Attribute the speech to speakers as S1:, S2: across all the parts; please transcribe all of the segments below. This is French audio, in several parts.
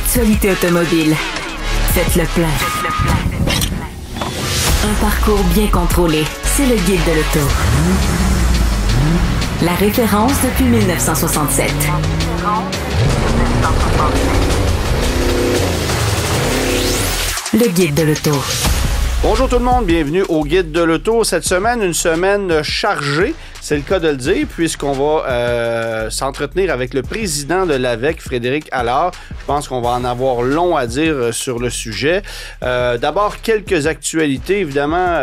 S1: L'actualité automobile. Faites le plein. Un parcours bien contrôlé. C'est le Guide de l'auto. La référence depuis 1967. Le Guide de l'auto.
S2: Bonjour tout le monde, bienvenue au Guide de l'auto. Cette semaine, une semaine chargée, c'est le cas de le dire, puisqu'on va s'entretenir avec le président de l'AVEC, Frédéric Allard. Je pense qu'on va en avoir long à dire sur le sujet. D'abord, quelques actualités, évidemment.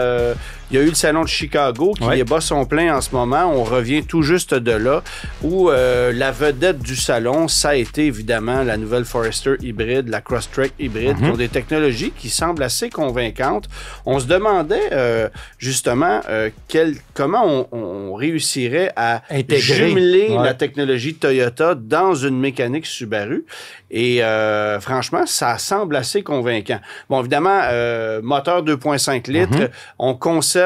S2: Il y a eu le salon de Chicago qui est bas son plein en ce moment. On revient tout juste de là où la vedette du salon, ça a été évidemment la nouvelle Forester hybride, la Crosstrek hybride, qui ont des technologies qui semblent assez convaincantes. On se demandait justement comment on réussirait à jumeler la technologie Toyota dans une mécanique Subaru. Et franchement, ça semble assez convaincant. Bon, évidemment, moteur 2.5 litres, on conserve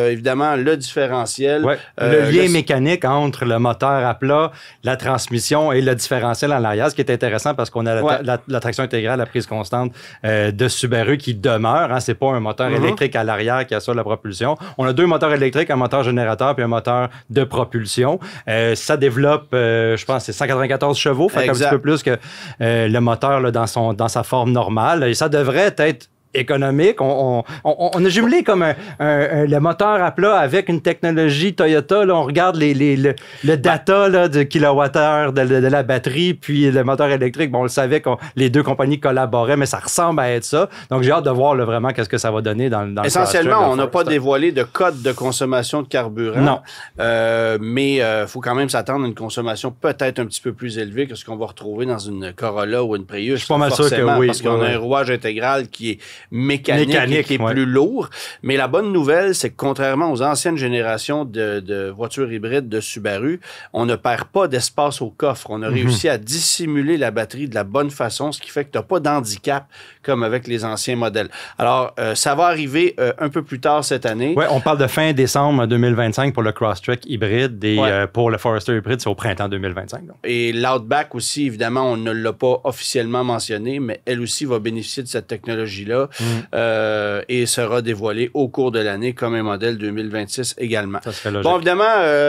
S2: évidemment le différentiel.
S3: Le lien mécanique entre le moteur à plat, la transmission et le différentiel en arrière, ce qui est intéressant parce qu'on a la traction intégrale, la prise constante de Subaru qui demeure. Hein, c'est pas un moteur électrique à l'arrière qui assure la propulsion. On a deux moteurs électriques, un moteur générateur puis un moteur de propulsion. Ça développe, je pense, c'est 194 chevaux, fait un petit peu plus que le moteur là, dans sa forme normale. Et ça devrait être économique. On a jumelé comme le moteur à plat avec une technologie Toyota. Là, on regarde le data là, de kilowattheure de la batterie, puis le moteur électrique. Bon, on le savait que les deux compagnies collaboraient, mais ça ressemble à être ça. Donc, j'ai hâte de voir là, vraiment qu'est-ce que ça va donner dans
S2: essentiellement, on n'a pas dévoilé de code de consommation de carburant.
S3: Non.
S2: Mais il faut quand même s'attendre à une consommation peut-être un petit peu plus élevée que ce qu'on va retrouver dans une Corolla ou une Prius.
S3: Je suis pas mal sûr que oui.
S2: Parce qu'on a un rouage intégral qui est mécanique qui est plus lourd. Mais la bonne nouvelle, c'est que contrairement aux anciennes générations de voitures hybrides de Subaru, on ne perd pas d'espace au coffre. On a réussi à dissimuler la batterie de la bonne façon, ce qui fait que tu n'as pas d'handicap comme avec les anciens modèles. Alors, ça va arriver un peu plus tard cette année.
S3: Oui, on parle de fin décembre 2025 pour le Crosstrek hybride et pour le Forester hybride, c'est au printemps 2025. Donc.
S2: Et l'Outback aussi, évidemment, on ne l'a pas officiellement mentionné, mais elle aussi va bénéficier de cette technologie-là. Et sera dévoilé au cours de l'année comme un modèle 2026 également.
S3: Ça serait logique.
S2: Bon, évidemment,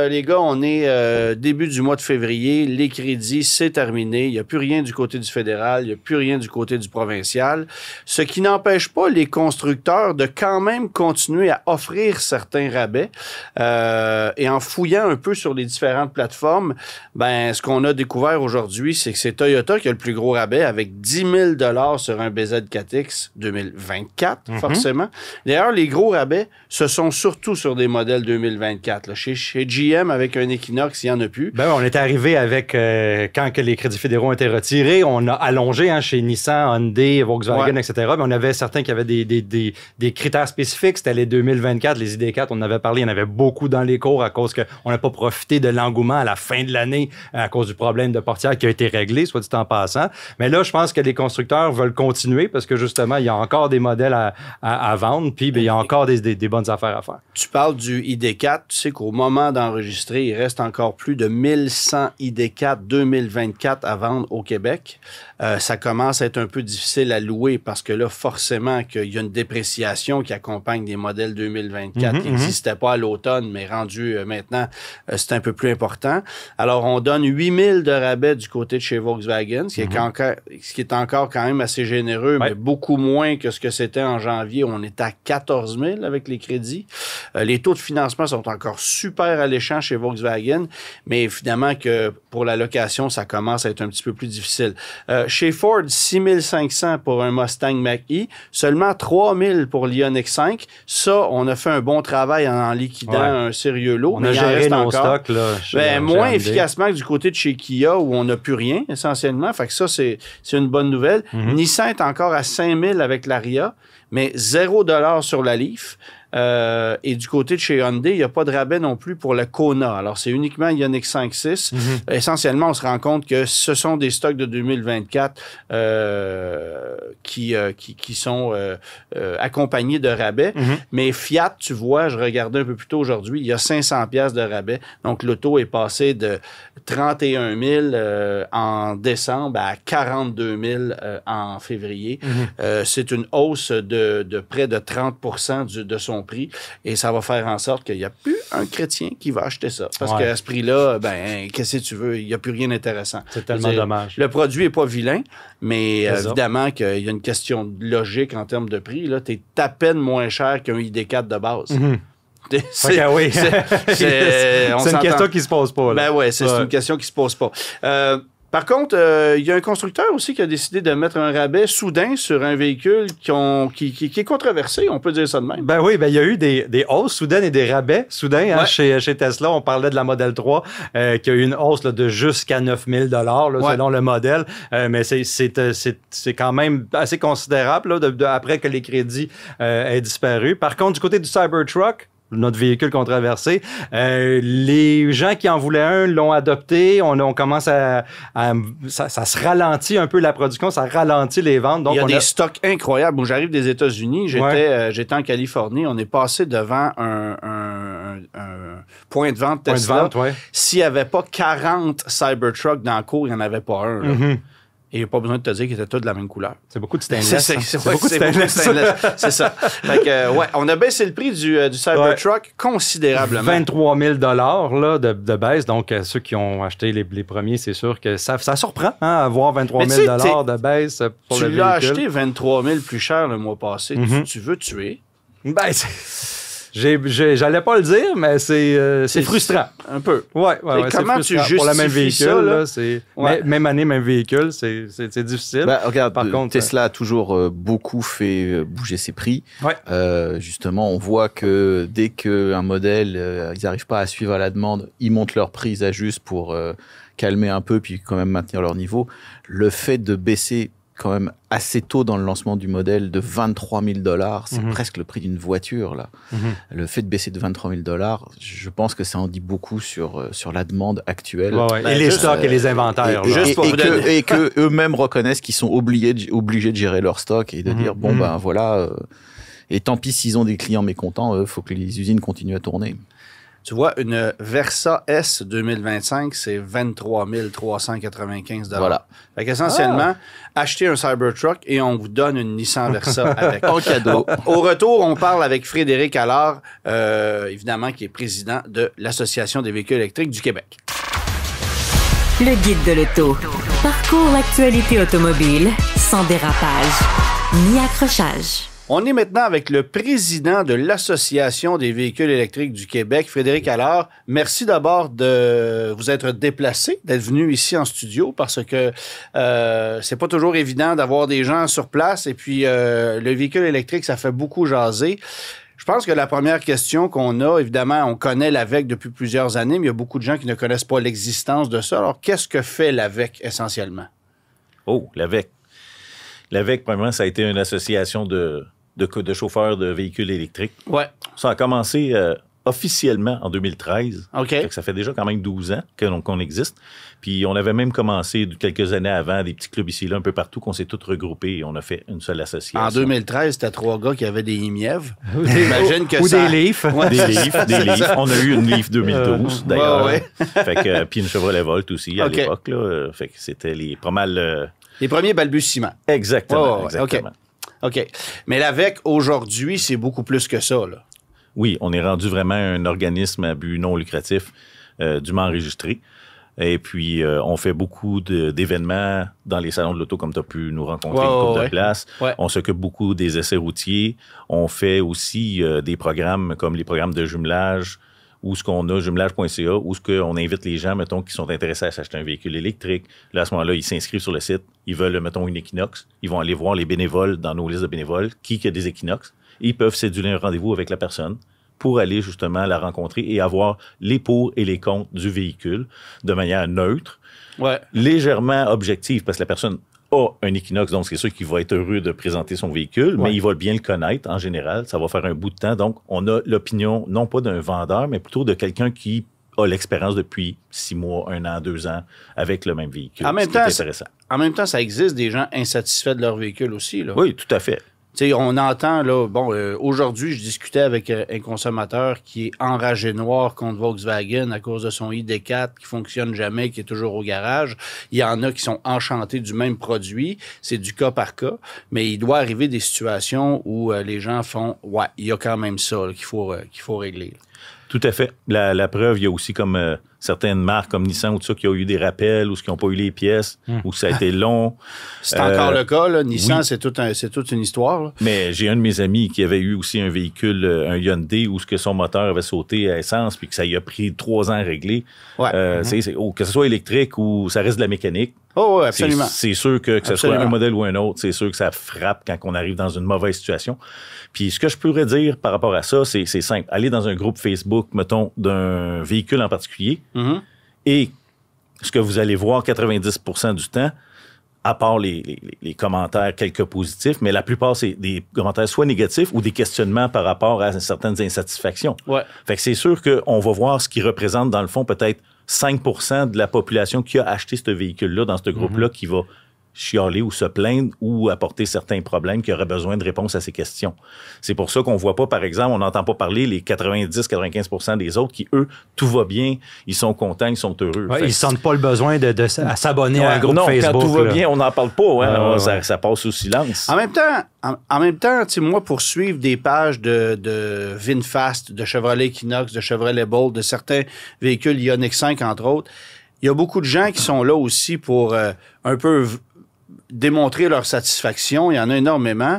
S2: les gars, on est début du mois de février. Les crédits, c'est terminé. Il n'y a plus rien du côté du fédéral. Il n'y a plus rien du côté du provincial. Ce qui n'empêche pas les constructeurs de quand même continuer à offrir certains rabais. Et en fouillant un peu sur les différentes plateformes, ben, ce qu'on a découvert aujourd'hui, c'est que c'est Toyota qui a le plus gros rabais avec 10 000 sur un BZ4X 2024, forcément. D'ailleurs, les gros rabais, ce sont surtout sur des modèles 2024. Là. Chez GM, avec un Equinox, il n'y en a plus.
S3: Ben, on est arrivé avec, quand que les crédits fédéraux ont été retirés, on a allongé chez Nissan, Hyundai, Volkswagen, etc. Mais on avait certains qui avaient des critères spécifiques. C'était les 2024, les ID4, on en avait parlé, il y en avait beaucoup dans les cours à cause qu'on n'a pas profité de l'engouement à la fin de l'année à cause du problème de portière qui a été réglé, soit dit en passant. Mais là, je pense que les constructeurs veulent continuer parce que justement, il y a encore des modèles à vendre, puis il y a encore des bonnes affaires à faire.
S2: Tu parles du ID4, tu sais qu'au moment d'enregistrer, il reste encore plus de 1100 ID4 2024 à vendre au Québec. Ça commence à être un peu difficile à louer parce que là, forcément, qu'il y a une dépréciation qui accompagne des modèles 2024 qui n'existaient pas à l'automne, mais rendu maintenant, c'est un peu plus important. Alors, on donne 8 000 de rabais du côté de chez Volkswagen, ce qui est encore quand même assez généreux, mais beaucoup moins que ce que c'était en janvier. On est à 14 000 avec les crédits. Les taux de financement sont encore super alléchants chez Volkswagen, mais finalement que pour la location, ça commence à être un petit peu plus difficile. Chez Ford, 6 500 pour un Mustang Mach-E, seulement 3 000 pour l'Ioniq 5. Ça, on a fait un bon travail en liquidant un sérieux lot.
S3: On a géré nos stocks. Là,
S2: moins efficacement que du côté de chez Kia où on n'a plus rien, essentiellement. Fait que ça, c'est une bonne nouvelle. Nissan est encore à 5 000 avec l'Aria. mais 0$ sur la Leaf. Et du côté de chez Hyundai, il n'y a pas de rabais non plus pour le Kona. Alors, c'est uniquement Ioniq 5.6. Essentiellement, on se rend compte que ce sont des stocks de 2024 qui sont accompagnés de rabais. Mais Fiat, tu vois, je regardais un peu plus tôt aujourd'hui, il y a 500$ de rabais. Donc, l'auto est passé de 31 000 en décembre à 42 000 en février. C'est une hausse de près de 30% de son prix, et ça va faire en sorte qu'il n'y a plus un chrétien qui va acheter ça. Parce qu'à ce prix-là, ben, qu'est-ce que tu veux? Il n'y a plus rien d'intéressant.
S3: C'est tellement dommage.
S2: Le produit n'est pas vilain, mais évidemment qu'il y a une question de logique en termes de prix. Tu es à peine moins cher qu'un ID4 de base. C'est
S3: une question qui se pose pas. Là.
S2: Ben ouais, c'est une question qui se pose pas. Par contre, il y a un constructeur aussi qui a décidé de mettre un rabais soudain sur un véhicule qui est controversé, on peut dire ça de même.
S3: Ben oui, il y a eu des hausses soudaines et des rabais soudains chez Tesla. On parlait de la Model 3 qui a eu une hausse là, de jusqu'à 9 000 $ selon le modèle. Mais c'est quand même assez considérable là, après que les crédits aient disparu. Par contre, du côté du Cybertruck, notre véhicule controversé. Les gens qui en voulaient un l'ont adopté. On commence ça se ralentit un peu la production, ça ralentit les ventes. Donc,
S2: il y a des stocks incroyables. Où j'arrive des États-Unis, j'étais en Californie, on est passé devant un point de vente Tesla. S'il n'y avait pas 40 Cybertruck dans le cours, il n'y en avait pas un. Là. Et il n'y a pas besoin de te dire qu'ils étaient tous de la même couleur.
S3: C'est beaucoup de stainless.
S2: C'est beaucoup de stainless. C'est ça. Fait que, on a baissé le prix du Cybertruck considérablement.
S3: 23 000 $ de baisse. Donc, ceux qui ont acheté les premiers, c'est sûr que ça surprend avoir 23 000 $ de baisse pour le véhicule.
S2: Tu l'as acheté 23 000 plus cher le mois passé. Tu veux tuer?
S3: Ben, j'allais pas le dire, mais c'est frustrant.
S2: Un peu.
S3: Ouais,
S2: comment tu justifies
S3: pour le même véhicule,
S2: ça,
S3: même année, même véhicule, c'est difficile.
S4: Ben, regarde,
S3: par contre,
S4: Tesla a toujours beaucoup fait bouger ses prix. Justement, on voit que dès qu'un modèle, ils n'arrivent pas à suivre à la demande, ils montent leur prix, ils ajustent pour calmer un peu, puis quand même maintenir leur niveau. Le fait de baisser quand même assez tôt dans le lancement du modèle de 23 000 $, c'est presque le prix d'une voiture là. Le fait de baisser de 23 000 $, je pense que ça en dit beaucoup sur la demande actuelle.
S3: Et les stocks et les inventaires.
S4: Et que eux-mêmes reconnaissent qu'ils sont obligés de gérer leur stock et de dire bon ben voilà. Et tant pis s'ils ont des clients mécontents, il faut que les usines continuent à tourner.
S2: Tu vois, une Versa S 2025, c'est 23 395 $.
S4: Voilà.
S2: Fait qu'essentiellement, achetez un Cybertruck et on vous donne une Nissan Versa avec.
S4: En cadeau.
S2: Au retour, on parle avec Frédéric Allard, évidemment, qui est président de l'Association des véhicules électriques du Québec.
S1: Le guide de l'auto. Parcours l'actualité automobile sans dérapage ni accrochage.
S2: On est maintenant avec le président de l'Association des véhicules électriques du Québec, Frédéric Allard. Merci d'abord de vous être déplacé, d'être venu ici en studio, parce que c'est pas toujours évident d'avoir des gens sur place. Et puis, le véhicule électrique, ça fait beaucoup jaser. Je pense que la première question qu'on a, évidemment, on connaît l'AVEC depuis plusieurs années, mais il y a beaucoup de gens qui ne connaissent pas l'existence de ça. Alors, qu'est-ce que fait l'AVEC essentiellement?
S5: Oh, l'AVEC. L'AVEC, premièrement, ça a été une association de chauffeurs de véhicules électriques.
S2: Ouais.
S5: Ça a commencé officiellement en 2013.
S2: OK.
S5: Ça fait déjà quand même 12 ans qu'on existe. Puis on avait même commencé quelques années avant, des petits clubs ici là, un peu partout, qu'on s'est tous regroupés et on a fait une seule association.
S2: En 2013, c'était 3 gars qui avaient des Imiev. J'imagine que
S3: des Leaf.
S5: Ouais, des Leaf. On a eu une Leaf 2012, d'ailleurs. Fait que, puis une Chevrolet Volt aussi à l'époque. Là. Fait que c'était pas mal...
S2: Les premiers balbutiements.
S5: Exactement. Exactement.
S2: OK. Mais l'AVEC, aujourd'hui, c'est beaucoup plus que ça, là.
S5: Oui, on est rendu vraiment un organisme à but non lucratif, dûment enregistré. Et puis, on fait beaucoup d'événements dans les salons de l'auto, comme tu as pu nous rencontrer une couple de places. Ouais. On s'occupe beaucoup des essais routiers. On fait aussi des programmes comme les programmes de jumelage, où ce qu'on a, jumelage.ca, où ce qu'on invite les gens, mettons, qui sont intéressés à s'acheter un véhicule électrique. Là, à ce moment-là, ils s'inscrivent sur le site. Ils veulent, mettons, une Equinox. Ils vont aller voir les bénévoles dans nos listes de bénévoles, qui a des Equinox. Et ils peuvent céduler un rendez-vous avec la personne pour aller justement la rencontrer et avoir les pour et les contre du véhicule de manière neutre, légèrement objective, parce que la personne a un Equinox, donc c'est sûr qu'il va être heureux de présenter son véhicule, mais il va bien le connaître en général. Ça va faire un bout de temps. Donc, on a l'opinion, non pas d'un vendeur, mais plutôt de quelqu'un qui a l'expérience depuis 6 mois, 1 an, 2 ans avec le même véhicule.
S2: En même temps, ça existe des gens insatisfaits de leur véhicule aussi. Là.
S5: Oui, tout à fait.
S2: T'sais, on entend, là, aujourd'hui, je discutais avec un consommateur qui est enragé noir contre Volkswagen à cause de son ID4 qui fonctionne jamais, qui est toujours au garage. Il y en a qui sont enchantés du même produit. C'est du cas par cas. Mais il doit arriver des situations où les gens font, ouais, il y a quand même ça là, qu'il faut régler. Là.
S5: Tout à fait. La preuve, il y a aussi comme certaines marques comme Nissan ou tout ça qui ont eu des rappels ou qui n'ont pas eu les pièces ou ça a été long.
S2: C'est encore le cas. Là. Nissan, c'est toute une histoire. Là.
S5: Mais j'ai un de mes amis qui avait eu aussi un véhicule, un Hyundai, où son moteur avait sauté à essence puis que ça y a pris 3 ans à régler. Ouais. Que ce soit électrique ou ça reste de la mécanique.
S2: Oh, oui, absolument.
S5: C'est sûr que ce soit un modèle ou un autre, c'est sûr que ça frappe quand on arrive dans une mauvaise situation. Puis ce que je pourrais dire par rapport à ça, c'est simple. Aller dans un groupe Facebook, mettons, d'un véhicule en particulier, et ce que vous allez voir 90% du temps, à part les commentaires quelques positifs, mais la plupart, c'est des commentaires soit négatifs ou des questionnements par rapport à certaines insatisfactions. Ouais. Fait que c'est sûr qu'on va voir ce qui représente, dans le fond, peut-être 5% de la population qui a acheté ce véhicule-là dans ce groupe-là qui va chialer ou se plaindre ou apporter certains problèmes qui auraient besoin de réponses à ces questions. C'est pour ça qu'on voit pas, par exemple, on n'entend pas parler les 90-95% des autres qui, eux, tout va bien, ils sont contents, ils sont heureux.
S3: Ouais, ils sentent pas le besoin de s'abonner à un groupe Facebook.
S5: Non, quand tout va
S3: là.
S5: bien, on n'en parle pas. Ça passe sous silence.
S2: En même temps, moi, pour suivre des pages de VinFast, de Chevrolet Equinox, de Chevrolet Bolt, de certains véhicules Ioniq 5, entre autres, il y a beaucoup de gens qui sont là aussi pour un peu démontrer leur satisfaction. Il y en a énormément.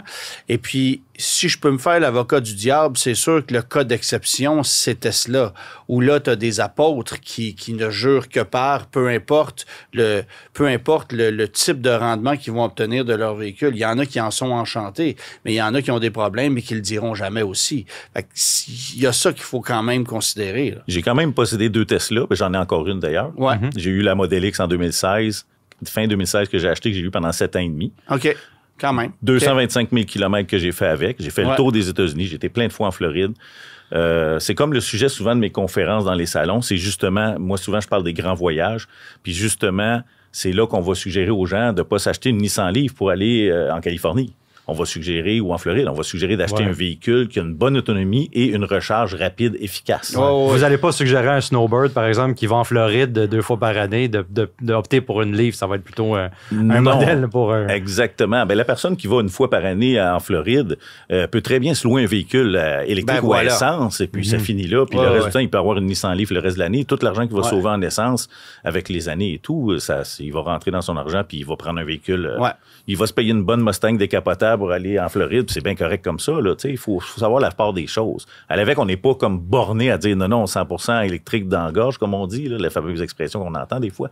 S2: Et puis, si je peux me faire l'avocat du diable, c'est sûr que le cas d'exception, c'est Tesla, où là, tu as des apôtres qui ne jurent que par, peu importe le type de rendement qu'ils vont obtenir de leur véhicule. Il y en a qui en sont enchantés, mais il y en a qui ont des problèmes et qui le diront jamais aussi. Fait que il y a ça qu'il faut quand même considérer. Là.
S5: J'ai quand même possédé 2 Tesla, j'en ai encore une d'ailleurs. Ouais. J'ai eu la Model X en 2016, fin 2016 que j'ai acheté, que j'ai eu pendant 7 ans et demi.
S2: OK, quand même.
S5: 225 000 km que j'ai fait avec. J'ai fait le tour des États-Unis. J'ai été plein de fois en Floride. C'est comme le sujet souvent de mes conférences dans les salons. C'est justement, moi souvent je parle des grands voyages. Puis justement, c'est là qu'on va suggérer aux gens de ne pas s'acheter une Nissan Leaf pour aller en Californie. On va suggérer, ou en Floride, on va suggérer d'acheter un véhicule qui a une bonne autonomie et une recharge rapide, efficace.
S3: Vous n'allez pas suggérer à un snowbird, par exemple, qui va en Floride 2 fois par année, d'opter pour une Leaf. Ça va être plutôt un modèle pour...
S5: Exactement. Ben, la personne qui va 1 fois par année en Floride peut très bien se louer un véhicule électrique ou à essence, et puis ça finit là. Puis le reste du temps, il peut avoir une Nissan Leaf le reste de l'année. Tout l'argent qu'il va sauver en essence avec les années et tout, il va rentrer dans son argent, puis il va prendre un véhicule. Il va se payer une bonne Mustang décapotable pour aller en Floride, puis c'est bien correct comme ça. Il faut savoir la part des choses. À l'AVEC, on n'est pas comme borné à dire non, 100% électrique dans la gorge, comme on dit, là, la fameuse expression qu'on entend des fois.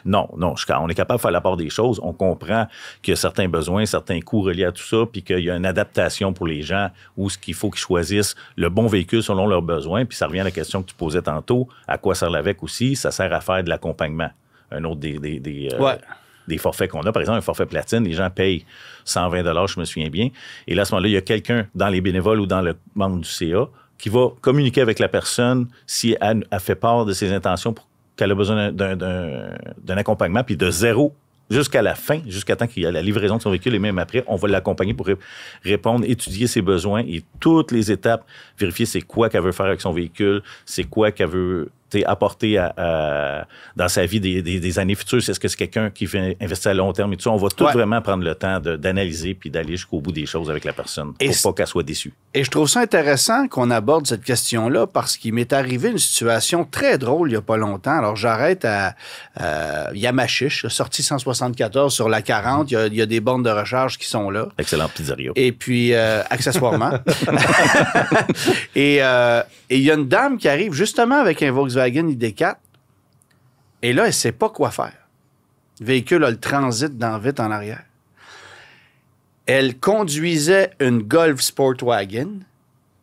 S5: Non, on est capable de faire la part des choses. On comprend qu'il y a certains besoins, certains coûts reliés à tout ça, puis qu'il y a une adaptation pour les gens où ce qu'il faut qu'ils choisissent le bon véhicule selon leurs besoins. Puis ça revient à la question que tu posais tantôt. À quoi sert l'AVEC aussi? Ça sert à faire de l'accompagnement. Un autre des forfaits qu'on a. Par exemple, un forfait platine, les gens payent 120 $, je me souviens bien. Et là, à ce moment-là, il y a quelqu'un dans les bénévoles ou dans le membre du CA qui va communiquer avec la personne si elle a fait part de ses intentions pour qu'elle a besoin d'un accompagnement, puis de 0 jusqu'à la fin, jusqu'à temps qu'il y ait la livraison de son véhicule, et même après, on va l'accompagner pour répondre, étudier ses besoins et toutes les étapes, vérifier c'est quoi qu'elle veut faire avec son véhicule, c'est quoi qu'elle veut apporter dans sa vie des années futures. Est-ce que c'est quelqu'un qui veut investir à long terme et tout ça? On va tout vraiment prendre le temps d'analyser puis d'aller jusqu'au bout des choses avec la personne pour pas qu'elle soit déçue.
S2: Et je trouve ça intéressant qu'on aborde cette question-là parce qu'il m'est arrivé une situation très drôle il n'y a pas longtemps. Alors, j'arrête à Yamachiche, sortie 174 sur la 40. Il y a des bornes de recharge qui sont là.
S5: Excellent pizzeria.
S2: Et puis, accessoirement. Et il y a une dame qui arrive justement avec un Volkswagen ID4. Et là, elle ne sait pas quoi faire. Le véhicule a le transit dans vite en arrière. Elle conduisait une Golf Sportwagen.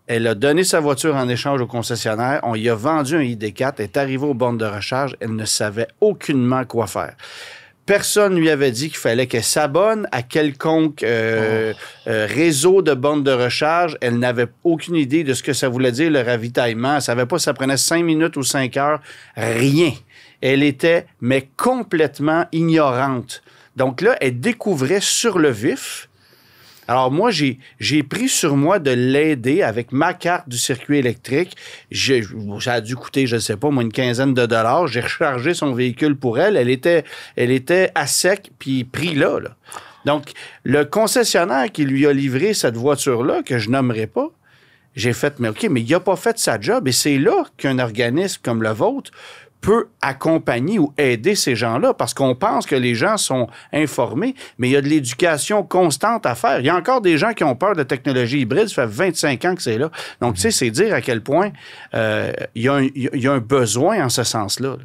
S2: Elle a donné sa voiture en échange au concessionnaire. On lui a vendu un ID4. Elle est arrivée aux bornes de recharge. Elle ne savait aucunement quoi faire. Personne lui avait dit qu'il fallait qu'elle s'abonne à quelconque réseau de bornes de recharge. Elle n'avait aucune idée de ce que ça voulait dire, le ravitaillement. Elle ne savait pas si ça prenait 5 minutes ou 5 heures. Rien. Elle était, mais complètement ignorante. Donc là, elle découvrait sur le vif. Alors moi, j'ai pris sur moi de l'aider avec ma carte du circuit électrique. Ça a dû coûter, je ne sais pas, moi, une quinzaine de dollars. J'ai rechargé son véhicule pour elle. Elle était à sec, puis pris là. Donc, le concessionnaire qui lui a livré cette voiture-là, que je nommerai pas, j'ai fait, mais OK, mais il n'a pas fait sa job. Et c'est là qu'un organisme comme le vôtre peut accompagner ou aider ces gens-là, parce qu'on pense que les gens sont informés, mais il y a de l'éducation constante à faire. Il y a encore des gens qui ont peur de technologie hybride, ça fait 25 ans que c'est là. Donc, tu sais, c'est dire à quel point il y a un besoin en ce sens-là. Là.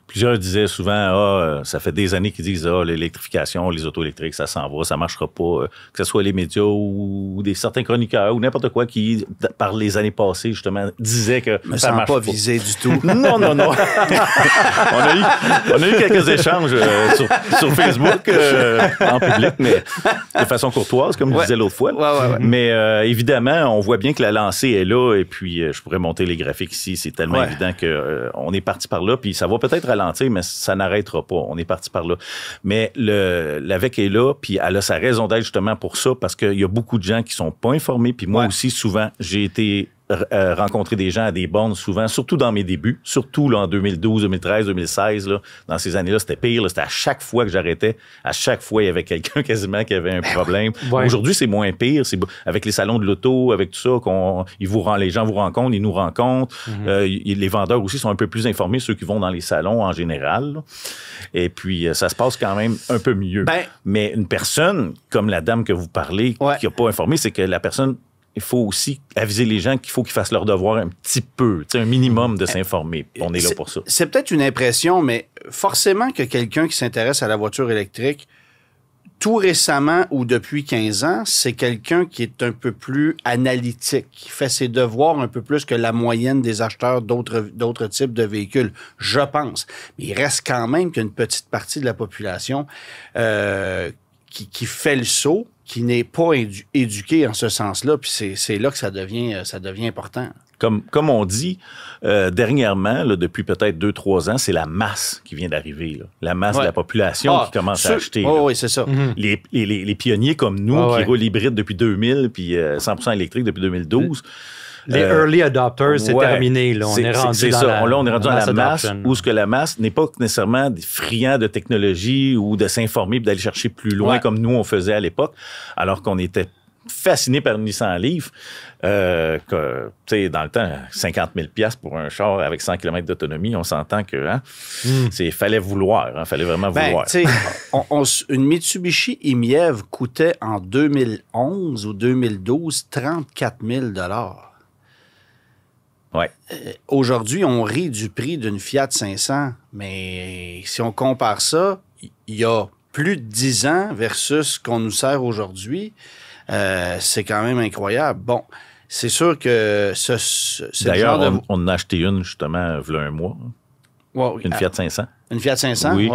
S5: Plusieurs disaient souvent, ça fait des années qu'ils disent, l'électrification, les autos électriques, ça s'en va, ça marchera pas. Que ce soit les médias ou certains chroniqueurs ou n'importe quoi qui, par les années passées, justement, disaient que ça marche pas.
S2: Visé du tout.
S5: Non. on a eu quelques échanges sur Facebook, en public, mais de façon courtoise, comme je disais l'autre fois.
S2: Ouais.
S5: Mais évidemment, on voit bien que la lancée est là, et puis je pourrais monter les graphiques ici, c'est tellement évident qu'on est parti par là, puis ça va peut-être ralentir, mais ça n'arrêtera pas. On est parti par là. Mais l'AVEC est là, puis elle a sa raison d'être justement pour ça, parce qu'il y a beaucoup de gens qui sont pas informés, puis moi aussi, souvent, j'ai été rencontrer des gens à des bornes souvent, surtout dans mes débuts, surtout là, en 2012, 2013, 2016, là, dans ces années-là, c'était pire. Là, c'était à chaque fois que j'arrêtais, à chaque fois, il y avait quelqu'un quasiment qui avait un problème. Aujourd'hui, c'est moins pire. C'est avec les salons de l'auto, avec tout ça, les gens vous rencontrent, ils nous rencontrent. Les vendeurs aussi sont un peu plus informés, ceux qui vont dans les salons en général. Là. Et puis, ça se passe quand même un peu mieux. Mais une personne, comme la dame que vous parlez, qui n'a pas informé, c'est que la personne, il faut aussi aviser les gens qu'il faut qu'ils fassent leur devoir un petit peu, un minimum de s'informer. On est là pour ça.
S2: C'est peut-être une impression, mais forcément que quelqu'un qui s'intéresse à la voiture électrique, tout récemment ou depuis 15 ans, c'est quelqu'un qui est un peu plus analytique, qui fait ses devoirs un peu plus que la moyenne des acheteurs d'autres types de véhicules, je pense. Mais il reste quand même qu'une petite partie de la population qui fait le saut, qui n'est pas éduqué en ce sens-là, puis c'est là que ça devient important.
S5: Comme on dit, dernièrement, là, depuis peut-être 2-3 ans, c'est la masse qui vient d'arriver. Là. La masse de la population qui commence à acheter.
S2: Oui, c'est ça.
S5: Les pionniers comme nous, qui roulent hybride depuis 2000, puis 100% électrique depuis 2012...
S3: Les early adopters, c'est terminé. Là. On est rendu
S5: dans la masse, où ce que la masse n'est pas nécessairement friand de technologie ou de s'informer et d'aller chercher plus loin comme nous, on faisait à l'époque, alors qu'on était fasciné par une Nissan Leaf. Dans le temps, 50 000 $ pour un char avec 100 km d'autonomie, on s'entend que fallait vouloir, fallait vraiment vouloir.
S2: Une Mitsubishi e-MiEV coûtait en 2011 ou 2012 34 000 $. Aujourd'hui, on rit du prix d'une Fiat 500, mais si on compare ça, il y a plus de 10 ans versus ce qu'on nous sert aujourd'hui, c'est quand même incroyable. Bon, c'est sûr que
S5: D'ailleurs, on en a acheté une, justement, il y a un mois. Une Fiat 500. Une Fiat 500?
S2: Oui.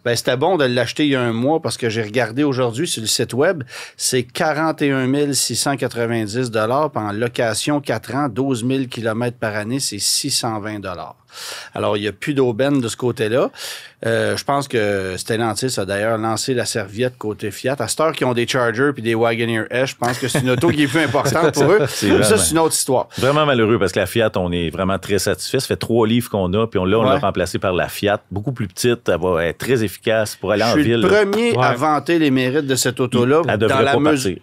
S2: Ben, c'était bon de l'acheter il y a un mois parce que j'ai regardé aujourd'hui sur le site web, c'est 41 690 $, puis en location 4 ans, 12 000 km par année, c'est 620 $. Alors, il n'y a plus d'aubaine de ce côté-là. Je pense que Stellantis a d'ailleurs lancé la serviette côté Fiat. À cette heure qu'ils ont des Charger puis des Wagoneer S, je pense que c'est une auto qui est plus importante pour eux. Ça, c'est une autre histoire.
S5: Vraiment malheureux parce que la Fiat, on est vraiment très satisfait. Ça fait 3 livres qu'on a, puis on l'a remplacé par la Fiat, beaucoup plus petite. Elle va être très efficace pour aller en ville.
S2: Je suis le premier à vanter les mérites de cette auto-là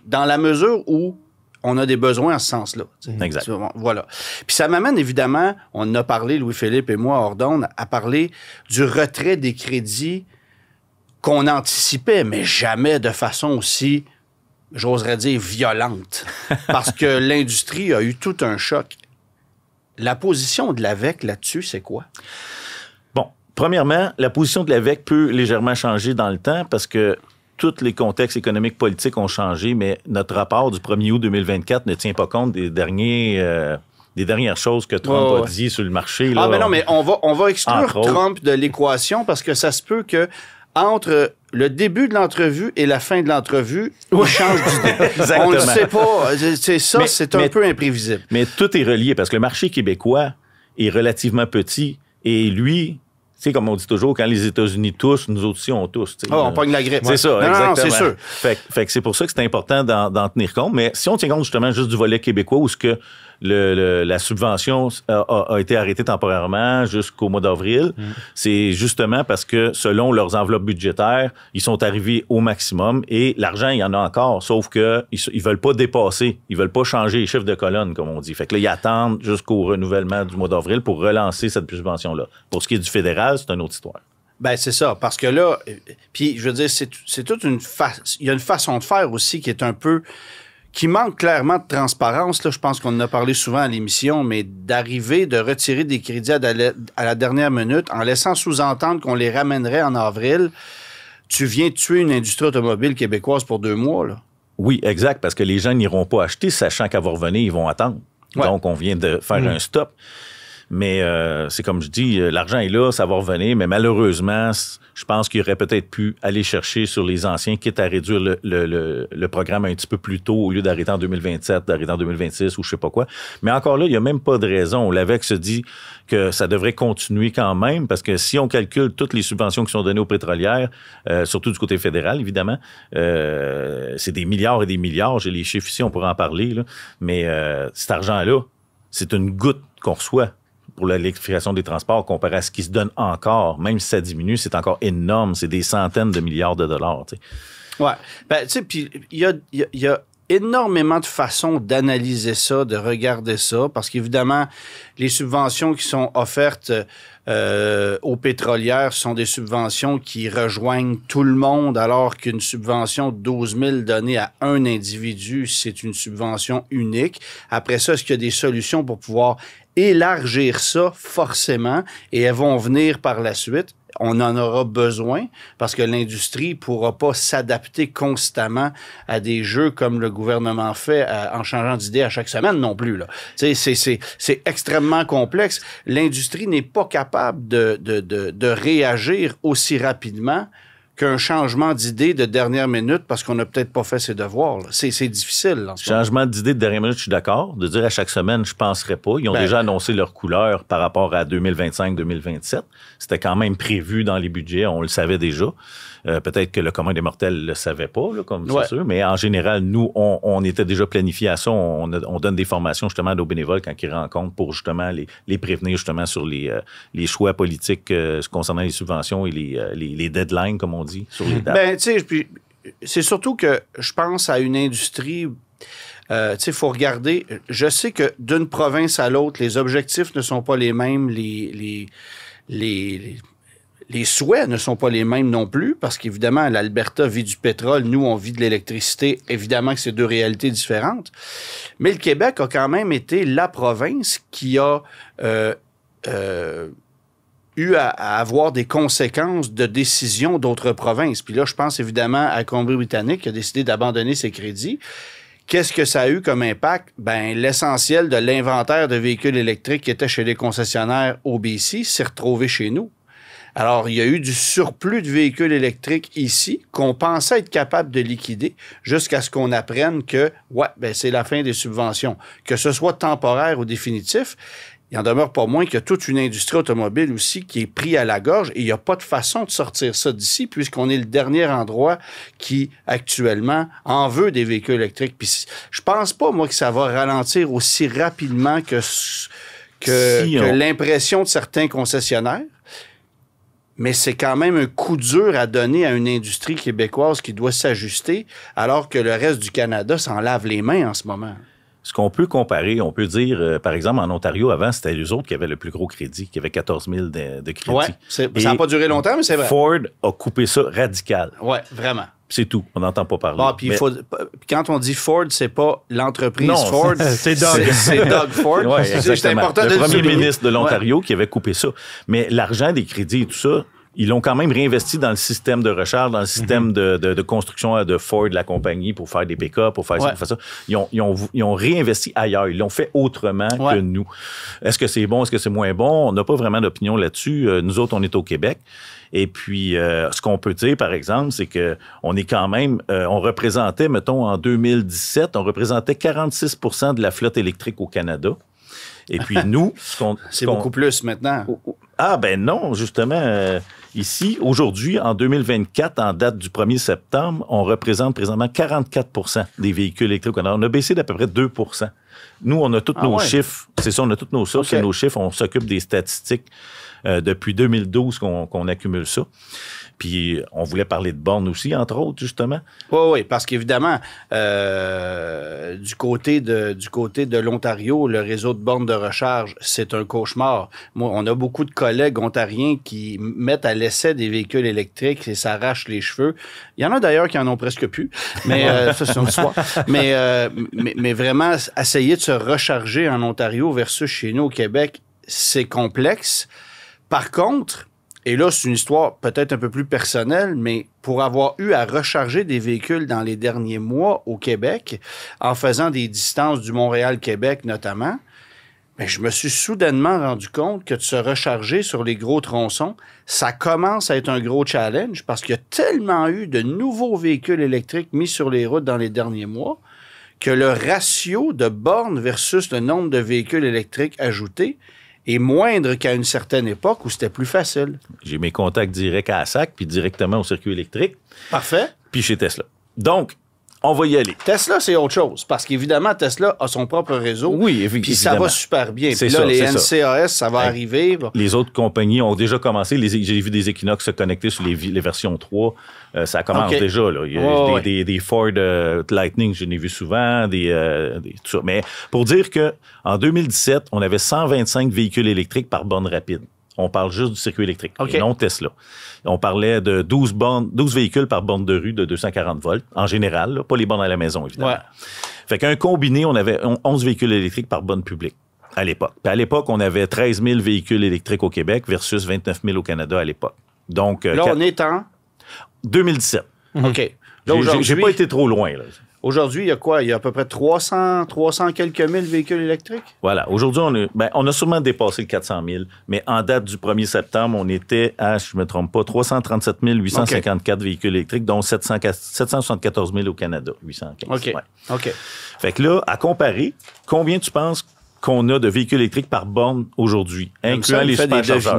S2: dans la mesure où on a des besoins en ce sens-là.
S5: Exact.
S2: Voilà. Puis ça m'amène évidemment, on en a parlé, Louis-Philippe et moi, hors d'onde, à parler du retrait des crédits qu'on anticipait, mais jamais de façon aussi, j'oserais dire, violente. Parce que l'industrie a eu tout un choc. La position de l'AVEC là-dessus, c'est quoi?
S5: Bon, premièrement, la position de l'AVEC peut légèrement changer dans le temps parce que tous les contextes économiques politiques ont changé, mais notre rapport du 1er août 2024 ne tient pas compte des dernières choses que Trump a dit sur le marché. Là,
S2: mais non, mais on va exclure Trump de l'équation parce que ça se peut que entre le début de l'entrevue et la fin de l'entrevue, il change d'idée. On ne sait pas. C'est un peu imprévisible.
S5: Mais tout est relié parce que le marché québécois est relativement petit et lui... Tu sais, comme on dit toujours, quand les États-Unis toussent, nous autres aussi, on tousse.
S2: On pogne la grippe.
S5: C'est ça, exactement.
S2: Non, c'est sûr.
S5: Fait que c'est pour ça que c'est important d'en tenir compte. Mais si on tient compte justement juste du volet québécois où ce que la subvention a été arrêtée temporairement jusqu'au mois d'avril, c'est justement parce que selon leurs enveloppes budgétaires, ils sont arrivés au maximum et l'argent, il y en a encore, sauf que ils veulent pas dépasser, ils veulent pas changer les chiffres de colonne, comme on dit. Fait que là, ils attendent jusqu'au renouvellement du mois d'avril pour relancer cette subvention-là. Pour ce qui est du fédéral, c'est une autre histoire.
S2: Ben c'est ça, parce que là, puis je veux dire, c'est toute il y a une façon de faire aussi qui est un peu... qui manque clairement de transparence. Là, je pense qu'on en a parlé souvent à l'émission, mais de retirer des crédits à la dernière minute en laissant sous-entendre qu'on les ramènerait en avril, tu viens tuer une industrie automobile québécoise pour 2 mois. Là.
S5: Oui, exact, parce que les gens n'iront pas acheter, sachant qu'à va revenir, ils vont attendre. Ouais. Donc, on vient de faire un stop. Mais c'est comme je dis, l'argent est là, ça va revenir, mais malheureusement, je pense qu'il aurait peut-être pu aller chercher sur les anciens, quitte à réduire le programme un petit peu plus tôt au lieu d'arrêter en 2027, d'arrêter en 2026 ou je sais pas quoi. Mais encore là, il n'y a même pas de raison. L'AVEQ se dit que ça devrait continuer quand même, parce que si on calcule toutes les subventions qui sont données aux pétrolières, surtout du côté fédéral, évidemment, c'est des milliards et des milliards. J'ai les chiffres ici, on pourra en parler, là. Mais cet argent-là, c'est une goutte qu'on reçoit pour l'électrification des transports comparé à ce qui se donne encore. Même si ça diminue, c'est encore énorme. C'est des centaines de milliards de dollars. Tu sais.
S2: Ouais. Ben, tu sais, puis il y a énormément de façons d'analyser ça, de regarder ça, parce qu'évidemment, les subventions qui sont offertes aux pétrolières sont des subventions qui rejoignent tout le monde, alors qu'une subvention de 12 000 donnée à un individu, c'est une subvention unique. Après ça, est-ce qu'il y a des solutions pour pouvoir élargir ça forcément, et elles vont venir par la suite? On en aura besoin parce que l'industrie ne pourra pas s'adapter constamment à des jeux comme le gouvernement fait en changeant d'idée à chaque semaine non plus. Là. C'est extrêmement complexe. L'industrie n'est pas capable de réagir aussi rapidement qu'un changement d'idée de dernière minute parce qu'on n'a peut-être pas fait ses devoirs. C'est difficile.
S5: Changement d'idée de dernière minute, je suis d'accord. De dire à chaque semaine, je ne penserais pas. Ils ont déjà annoncé leur couleur par rapport à 2025-2027. C'était quand même prévu dans les budgets. On le savait déjà. Peut-être que le commun des mortels ne le savait pas, là, comme c'est sûr. Mais en général, nous, on était déjà planifié à ça. On donne des formations justement à nos bénévoles quand ils rencontrent pour justement les prévenir justement sur les choix politiques concernant les subventions et les deadlines, comme on dit, sur les dates.
S2: Ben, tu sais, c'est surtout que je pense à une industrie... tu sais, il faut regarder... Je sais que d'une province à l'autre, les objectifs ne sont pas les mêmes, les souhaits ne sont pas les mêmes non plus, parce qu'évidemment, l'Alberta vit du pétrole, nous, on vit de l'électricité. Évidemment que c'est 2 réalités différentes. Mais le Québec a quand même été la province qui a eu à avoir des conséquences de décisions d'autres provinces. Puis là, je pense évidemment à Colombie-Britannique qui a décidé d'abandonner ses crédits. Qu'est-ce que ça a eu comme impact? Ben, l'essentiel de l'inventaire de véhicules électriques qui était chez les concessionnaires au BC s'est retrouvé chez nous. Alors, il y a eu du surplus de véhicules électriques ici qu'on pensait être capable de liquider jusqu'à ce qu'on apprenne que, c'est la fin des subventions. Que ce soit temporaire ou définitif, il en demeure pas moins qu'il y a toute une industrie automobile aussi qui est prise à la gorge et il n'y a pas de façon de sortir ça d'ici puisqu'on est le dernier endroit qui, actuellement, en veut des véhicules électriques. Puis je pense pas, moi, que ça va ralentir aussi rapidement que l'impression de certains concessionnaires. Mais c'est quand même un coup dur à donner à une industrie québécoise qui doit s'ajuster alors que le reste du Canada s'en lave les mains en ce moment.
S5: Ce qu'on peut comparer, on peut dire, par exemple, en Ontario, avant, c'était eux autres qui avaient le plus gros crédit, qui avaient 14 000 de crédit.
S2: Oui, ça n'a pas duré longtemps, mais c'est vrai.
S5: Ford a coupé ça radical.
S2: Oui, vraiment.
S5: C'est tout. On n'entend pas parler.
S2: Bon, puis quand on dit Ford, c'est pas l'entreprise Ford.
S3: C'est Doug.
S2: C'est Doug Ford.
S5: Ouais,
S2: c'est important
S5: le
S2: de
S5: premier ministre de l'Ontario qui avait coupé ça. Mais l'argent des crédits et tout ça, ils l'ont quand même réinvesti dans le système de recharge, dans le système de construction de Ford, la compagnie, pour faire des pick-up, pour faire ça. Ils ont réinvesti ailleurs. Ils l'ont fait autrement que nous. Est-ce que c'est bon? Est-ce que c'est moins bon? On n'a pas vraiment d'opinion là-dessus. Nous autres, on est au Québec. Et puis, ce qu'on peut dire, par exemple, c'est que on est quand même... on représentait, mettons, en 2017, on représentait 46 % de la flotte électrique au Canada. Et puis, nous...
S2: c'est beaucoup plus maintenant.
S5: Ah, ben non, justement... ici, aujourd'hui, en 2024, en date du 1er septembre, on représente présentement 44 % des véhicules électriques. On a baissé d'à peu près 2 %. Nous, on a tous nos chiffres. C'est ça, on a tous nos sources, nos chiffres. On s'occupe des statistiques depuis 2012 qu'on accumule ça. Puis, on voulait parler de bornes aussi, entre autres, justement.
S2: Oui, parce qu'évidemment, du côté de l'Ontario, le réseau de bornes de recharge, c'est un cauchemar. Moi, on a beaucoup de collègues ontariens qui mettent à l'essai des véhicules électriques et s'arrachent les cheveux. Il y en a d'ailleurs qui en ont presque plus, mais ça, c'est une histoire. Mais vraiment, essayer de se recharger en Ontario versus chez nous au Québec, c'est complexe. Par contre... Et là, c'est une histoire peut-être un peu plus personnelle, mais pour avoir eu à recharger des véhicules dans les derniers mois au Québec, en faisant des distances du Montréal-Québec notamment, mais je me suis soudainement rendu compte que de se recharger sur les gros tronçons, ça commence à être un gros challenge parce qu'il y a tellement eu de nouveaux véhicules électriques mis sur les routes dans les derniers mois que le ratio de bornes versus le nombre de véhicules électriques ajoutés est moindre qu'à une certaine époque où c'était plus facile.
S5: J'ai mes contacts directs à la SAC, puis directement au circuit électrique.
S2: Parfait.
S5: Puis chez Tesla. Donc, on va y aller.
S2: Tesla, c'est autre chose, parce qu'évidemment, Tesla a son propre réseau.
S5: Oui, évidemment.
S2: Puis ça va super bien. Puis là, les NCAS, ça va arriver.
S5: Les autres compagnies ont déjà commencé. J'ai vu des Equinox se connecter sur les versions 3. Ça commence déjà. Là. Il y a des Ford Lightning, je l'ai vu souvent. Tout ça. Mais pour dire qu'en 2017, on avait 125 véhicules électriques par borne rapide. On parle juste du circuit électrique, et non Tesla. On parlait de 12 véhicules par borne de rue de 240 volts, en général, là, pas les bornes à la maison, évidemment. Ouais. Fait qu'un combiné, on avait 11 véhicules électriques par borne publique à l'époque. Puis à l'époque, on avait 13 000 véhicules électriques au Québec versus 29 000 au Canada à l'époque. Donc,
S2: là, on est en
S5: 2017.
S2: OK.
S5: J'ai pas été trop loin, là.
S2: Aujourd'hui, il y a quoi? Il y a à peu près 300 quelques mille véhicules électriques?
S5: Voilà. Aujourd'hui, on a sûrement dépassé le 400 000, mais en date du 1er septembre, on était à, si je ne me trompe pas, 337 854 véhicules électriques, dont 774 000 au Canada, 815.
S2: OK.
S5: Ouais.
S2: OK.
S5: Fait que là, à comparer, combien tu penses qu'on a de véhicules électriques par borne aujourd'hui, incluant les superchargeurs?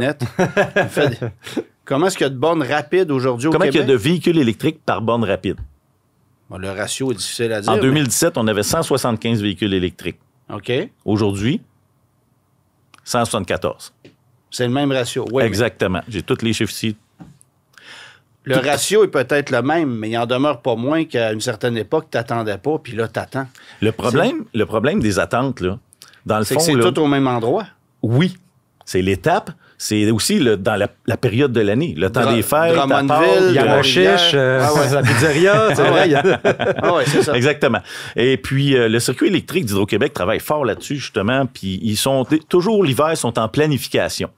S2: Comment est-ce qu'il y a de bornes rapides aujourd'hui au Québec?
S5: Comment il y a de véhicules électriques par borne rapide?
S2: Le ratio est difficile à dire.
S5: En 2017, on avait 175 véhicules électriques.
S2: OK.
S5: Aujourd'hui, 174.
S2: C'est le même ratio. Oui,
S5: exactement. J'ai tous les chiffres ici.
S2: Le ratio est peut-être le même, mais il n'en demeure pas moins qu'à une certaine époque, tu n'attendais pas, puis là, tu attends.
S5: Le problème des attentes, là, dans le fond...
S2: C'est tout au même endroit.
S5: Oui. C'est l'étape. C'est aussi dans la période de l'année. Le temps des fêtes,
S2: Drummondville,
S3: Yamachiche, la pizzeria, c'est vrai.
S2: C'est ça.
S5: Exactement. Et puis, le circuit électrique d'Hydro-Québec travaille fort là-dessus, justement, puis ils sont toujours, l'hiver, sont en planification.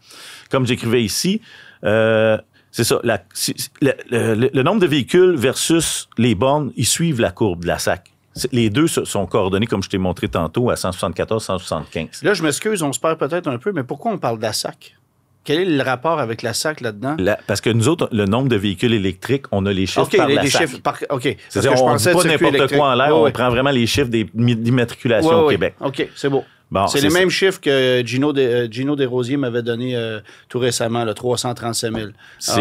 S5: Comme j'écrivais ici, c'est ça, le nombre de véhicules versus les bornes, ils suivent la courbe de la SAC. Les deux sont coordonnés, comme je t'ai montré tantôt, à 174, 175.
S2: Là, je m'excuse, on se perd peut-être un peu, mais pourquoi on parle de la SAC? Quel est le rapport avec la SAC là-dedans?
S5: Parce que nous autres, le nombre de véhicules électriques, on a les chiffres par la SAC.
S2: OK.
S5: C'est-à-dire, on ne dit pas n'importe quoi en l'air, on prend vraiment les chiffres d'immatriculation au Québec.
S2: OK, c'est beau.
S5: Bon,
S2: c'est les mêmes chiffres que Gino Desrosiers m'avait donné tout récemment, 337 000.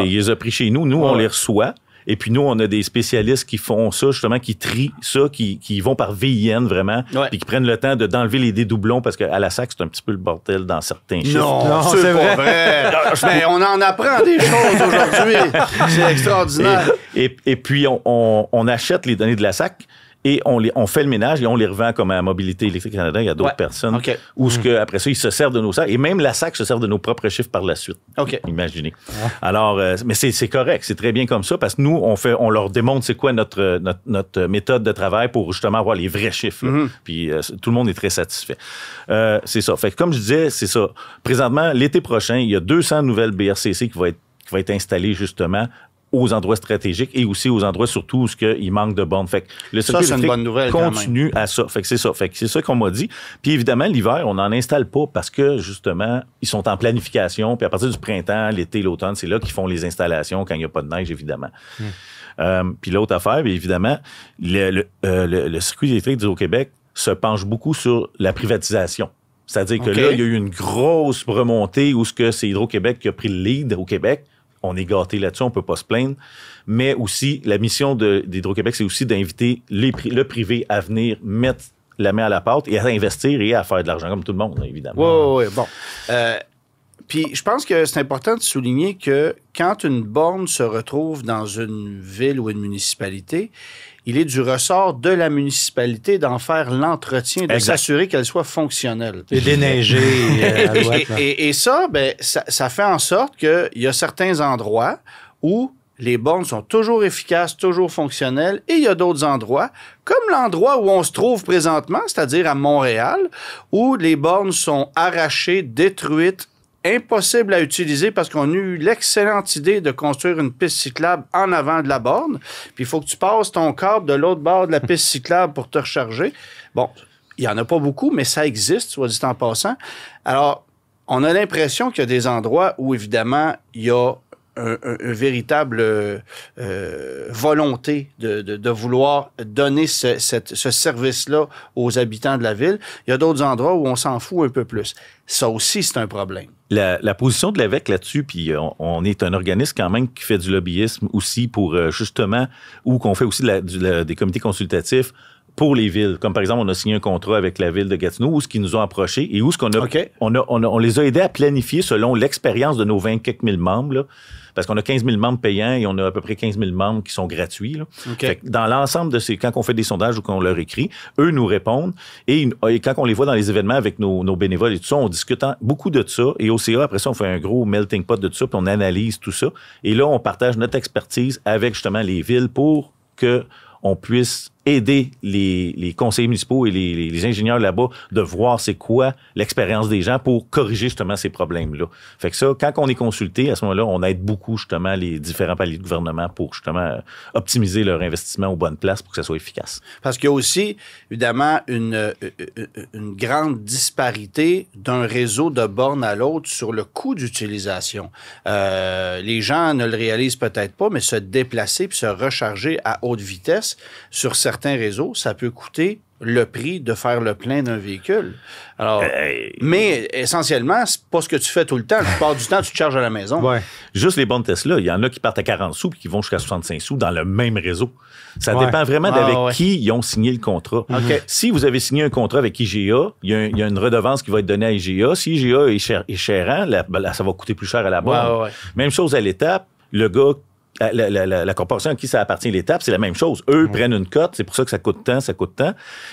S5: Il les a pris chez nous. Nous, on les reçoit. Et puis nous, on a des spécialistes qui font ça, justement, qui trient ça, qui vont par VIN, vraiment, puis qui prennent le temps d'enlever les dédoublons, parce qu'à la SAC, c'est un petit peu le bordel dans certains chiffres.
S2: Non, c'est pas vrai. Mais on en apprend des choses aujourd'hui. C'est extraordinaire.
S5: Et puis, on achète les données de la SAC, et on fait le ménage et on les revend comme à Mobilité électrique Canada. Il y a d'autres personnes où après ça, ils se servent de nos sacs. Et même la SAC se sert de nos propres chiffres par la suite. Imaginez. Alors, mais c'est correct. C'est très bien comme ça parce que nous, on leur démontre c'est quoi notre méthode de travail pour justement avoir les vrais chiffres. Puis tout le monde est très satisfait. C'est ça. Fait que comme je disais, c'est ça. Présentement, l'été prochain, il y a 200 nouvelles BRCC qui vont être va être installé justement aux endroits stratégiques et aussi aux endroits surtout où il manque de bornes. Fait que le circuit électrique
S2: une bonne nouvelle,
S5: continue à ça. Fait que c'est ça. Fait que c'est ça qu'on m'a dit. Puis évidemment, l'hiver, on n'en installe pas parce que justement, ils sont en planification. Puis à partir du printemps, l'été, l'automne, c'est là qu'ils font les installations quand il n'y a pas de neige, évidemment. Puis l'autre affaire, bien évidemment, le circuit électrique du Québec se penche beaucoup sur la privatisation. C'est-à-dire que là, il y a eu une grosse remontée où c'est Hydro-Québec qui a pris le lead au Québec. On est gâtés là-dessus, on peut pas se plaindre. Mais aussi, la mission d'Hydro-Québec, c'est aussi d'inviter le privé à venir mettre la main à la pâte et à investir et à faire de l'argent, comme tout le monde, évidemment.
S2: Oui, bon. Puis, je pense que c'est important de souligner que quand une borne se retrouve dans une ville ou une municipalité, il est du ressort de la municipalité d'en faire l'entretien, de s'assurer qu'elle soit fonctionnelle.
S3: Et déneiger à droite.
S2: Et ça, ben, ça fait en sorte qu'il y a certains endroits où les bornes sont toujours efficaces, toujours fonctionnelles, et il y a d'autres endroits, comme l'endroit où on se trouve présentement, c'est-à-dire à Montréal, où les bornes sont arrachées, détruites, impossible à utiliser parce qu'on a eu l'excellente idée de construire une piste cyclable en avant de la borne. Puis il faut que tu passes ton câble de l'autre bord de la piste cyclable pour te recharger. Bon, il n'y en a pas beaucoup, mais ça existe, soit dit en passant. Alors, on a l'impression qu'il y a des endroits où, évidemment, il y a un véritable volonté de vouloir donner ce service-là aux habitants de la ville. Il y a d'autres endroits où on s'en fout un peu plus. Ça aussi, c'est un problème.
S5: La position de l'AVEQ là-dessus, puis on est un organisme quand même qui fait du lobbyisme aussi pour justement, ou qu'on fait aussi des comités consultatifs pour les villes. Comme par exemple, on a signé un contrat avec la ville de Gatineau où ce qu'ils nous ont approchés et où ce qu'on a, on les a aidés à planifier selon l'expérience de nos 20 quelques mille membres, là, parce qu'on a 15 000 membres payants et on a à peu près 15 000 membres qui sont gratuits. Là. Fait que dans l'ensemble de quand on fait des sondages ou qu'on leur écrit, eux nous répondent et quand on les voit dans les événements avec nos bénévoles et tout ça, on discute beaucoup de ça et au CA, après ça, on fait un gros melting pot de tout ça puis on analyse tout ça et là, on partage notre expertise avec justement les villes pour que on puisse aider les conseillers municipaux et les ingénieurs là-bas de voir c'est quoi l'expérience des gens pour corriger justement ces problèmes-là. Fait que ça, quand on est consulté, à ce moment-là, on aide beaucoup justement les différents paliers de gouvernement pour justement optimiser leur investissement aux bonnes places pour que ça soit efficace.
S2: Parce qu'il y a aussi, évidemment, une grande disparité d'un réseau de bornes à l'autre sur le coût d'utilisation. Les gens ne le réalisent peut-être pas, mais se déplacer puis se recharger à haute vitesse sur certains réseaux, ça peut coûter le prix de faire le plein d'un véhicule. Alors, mais essentiellement, c'est pas ce que tu fais tout le temps. La plupart du temps, tu te charges à la maison.
S3: Ouais.
S5: Juste les bornes Tesla, il y en a qui partent à 40 sous et qui vont jusqu'à 65 sous dans le même réseau. Ça dépend vraiment d'avec qui ils ont signé le contrat. Si vous avez signé un contrat avec IGA, il y a une redevance qui va être donnée à IGA. Si IGA est chérant, ça va coûter plus cher à la borne. Même chose à l'étape, le gars la corporation à qui ça appartient l'étape, c'est la même chose. Eux prennent une cote, c'est pour ça que ça coûte tant.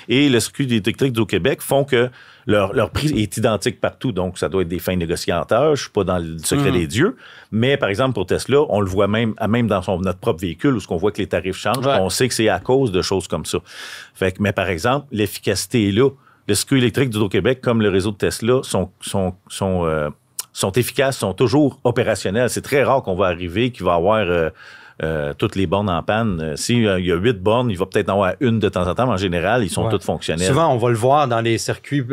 S5: Et le circuit électrique du Québec font que leur prix est identique partout. Donc, ça doit être des fins négociateurs. Je suis pas dans le secret des dieux. Mais, par exemple, pour Tesla, on le voit même dans notre propre véhicule où on voit que les tarifs changent. On sait que c'est à cause de choses comme ça. Fait que, mais par exemple, l'efficacité est là. Le circuit électrique du Québec, comme le réseau de Tesla, sont efficaces, sont toujours opérationnels. C'est très rare qu'on va arriver, qu'il va avoir toutes les bornes en panne. S'il y a 8 bornes, il va peut-être en avoir une de temps en temps, mais en général, ils sont toutes fonctionnels.
S3: Souvent, on va le voir dans les circuits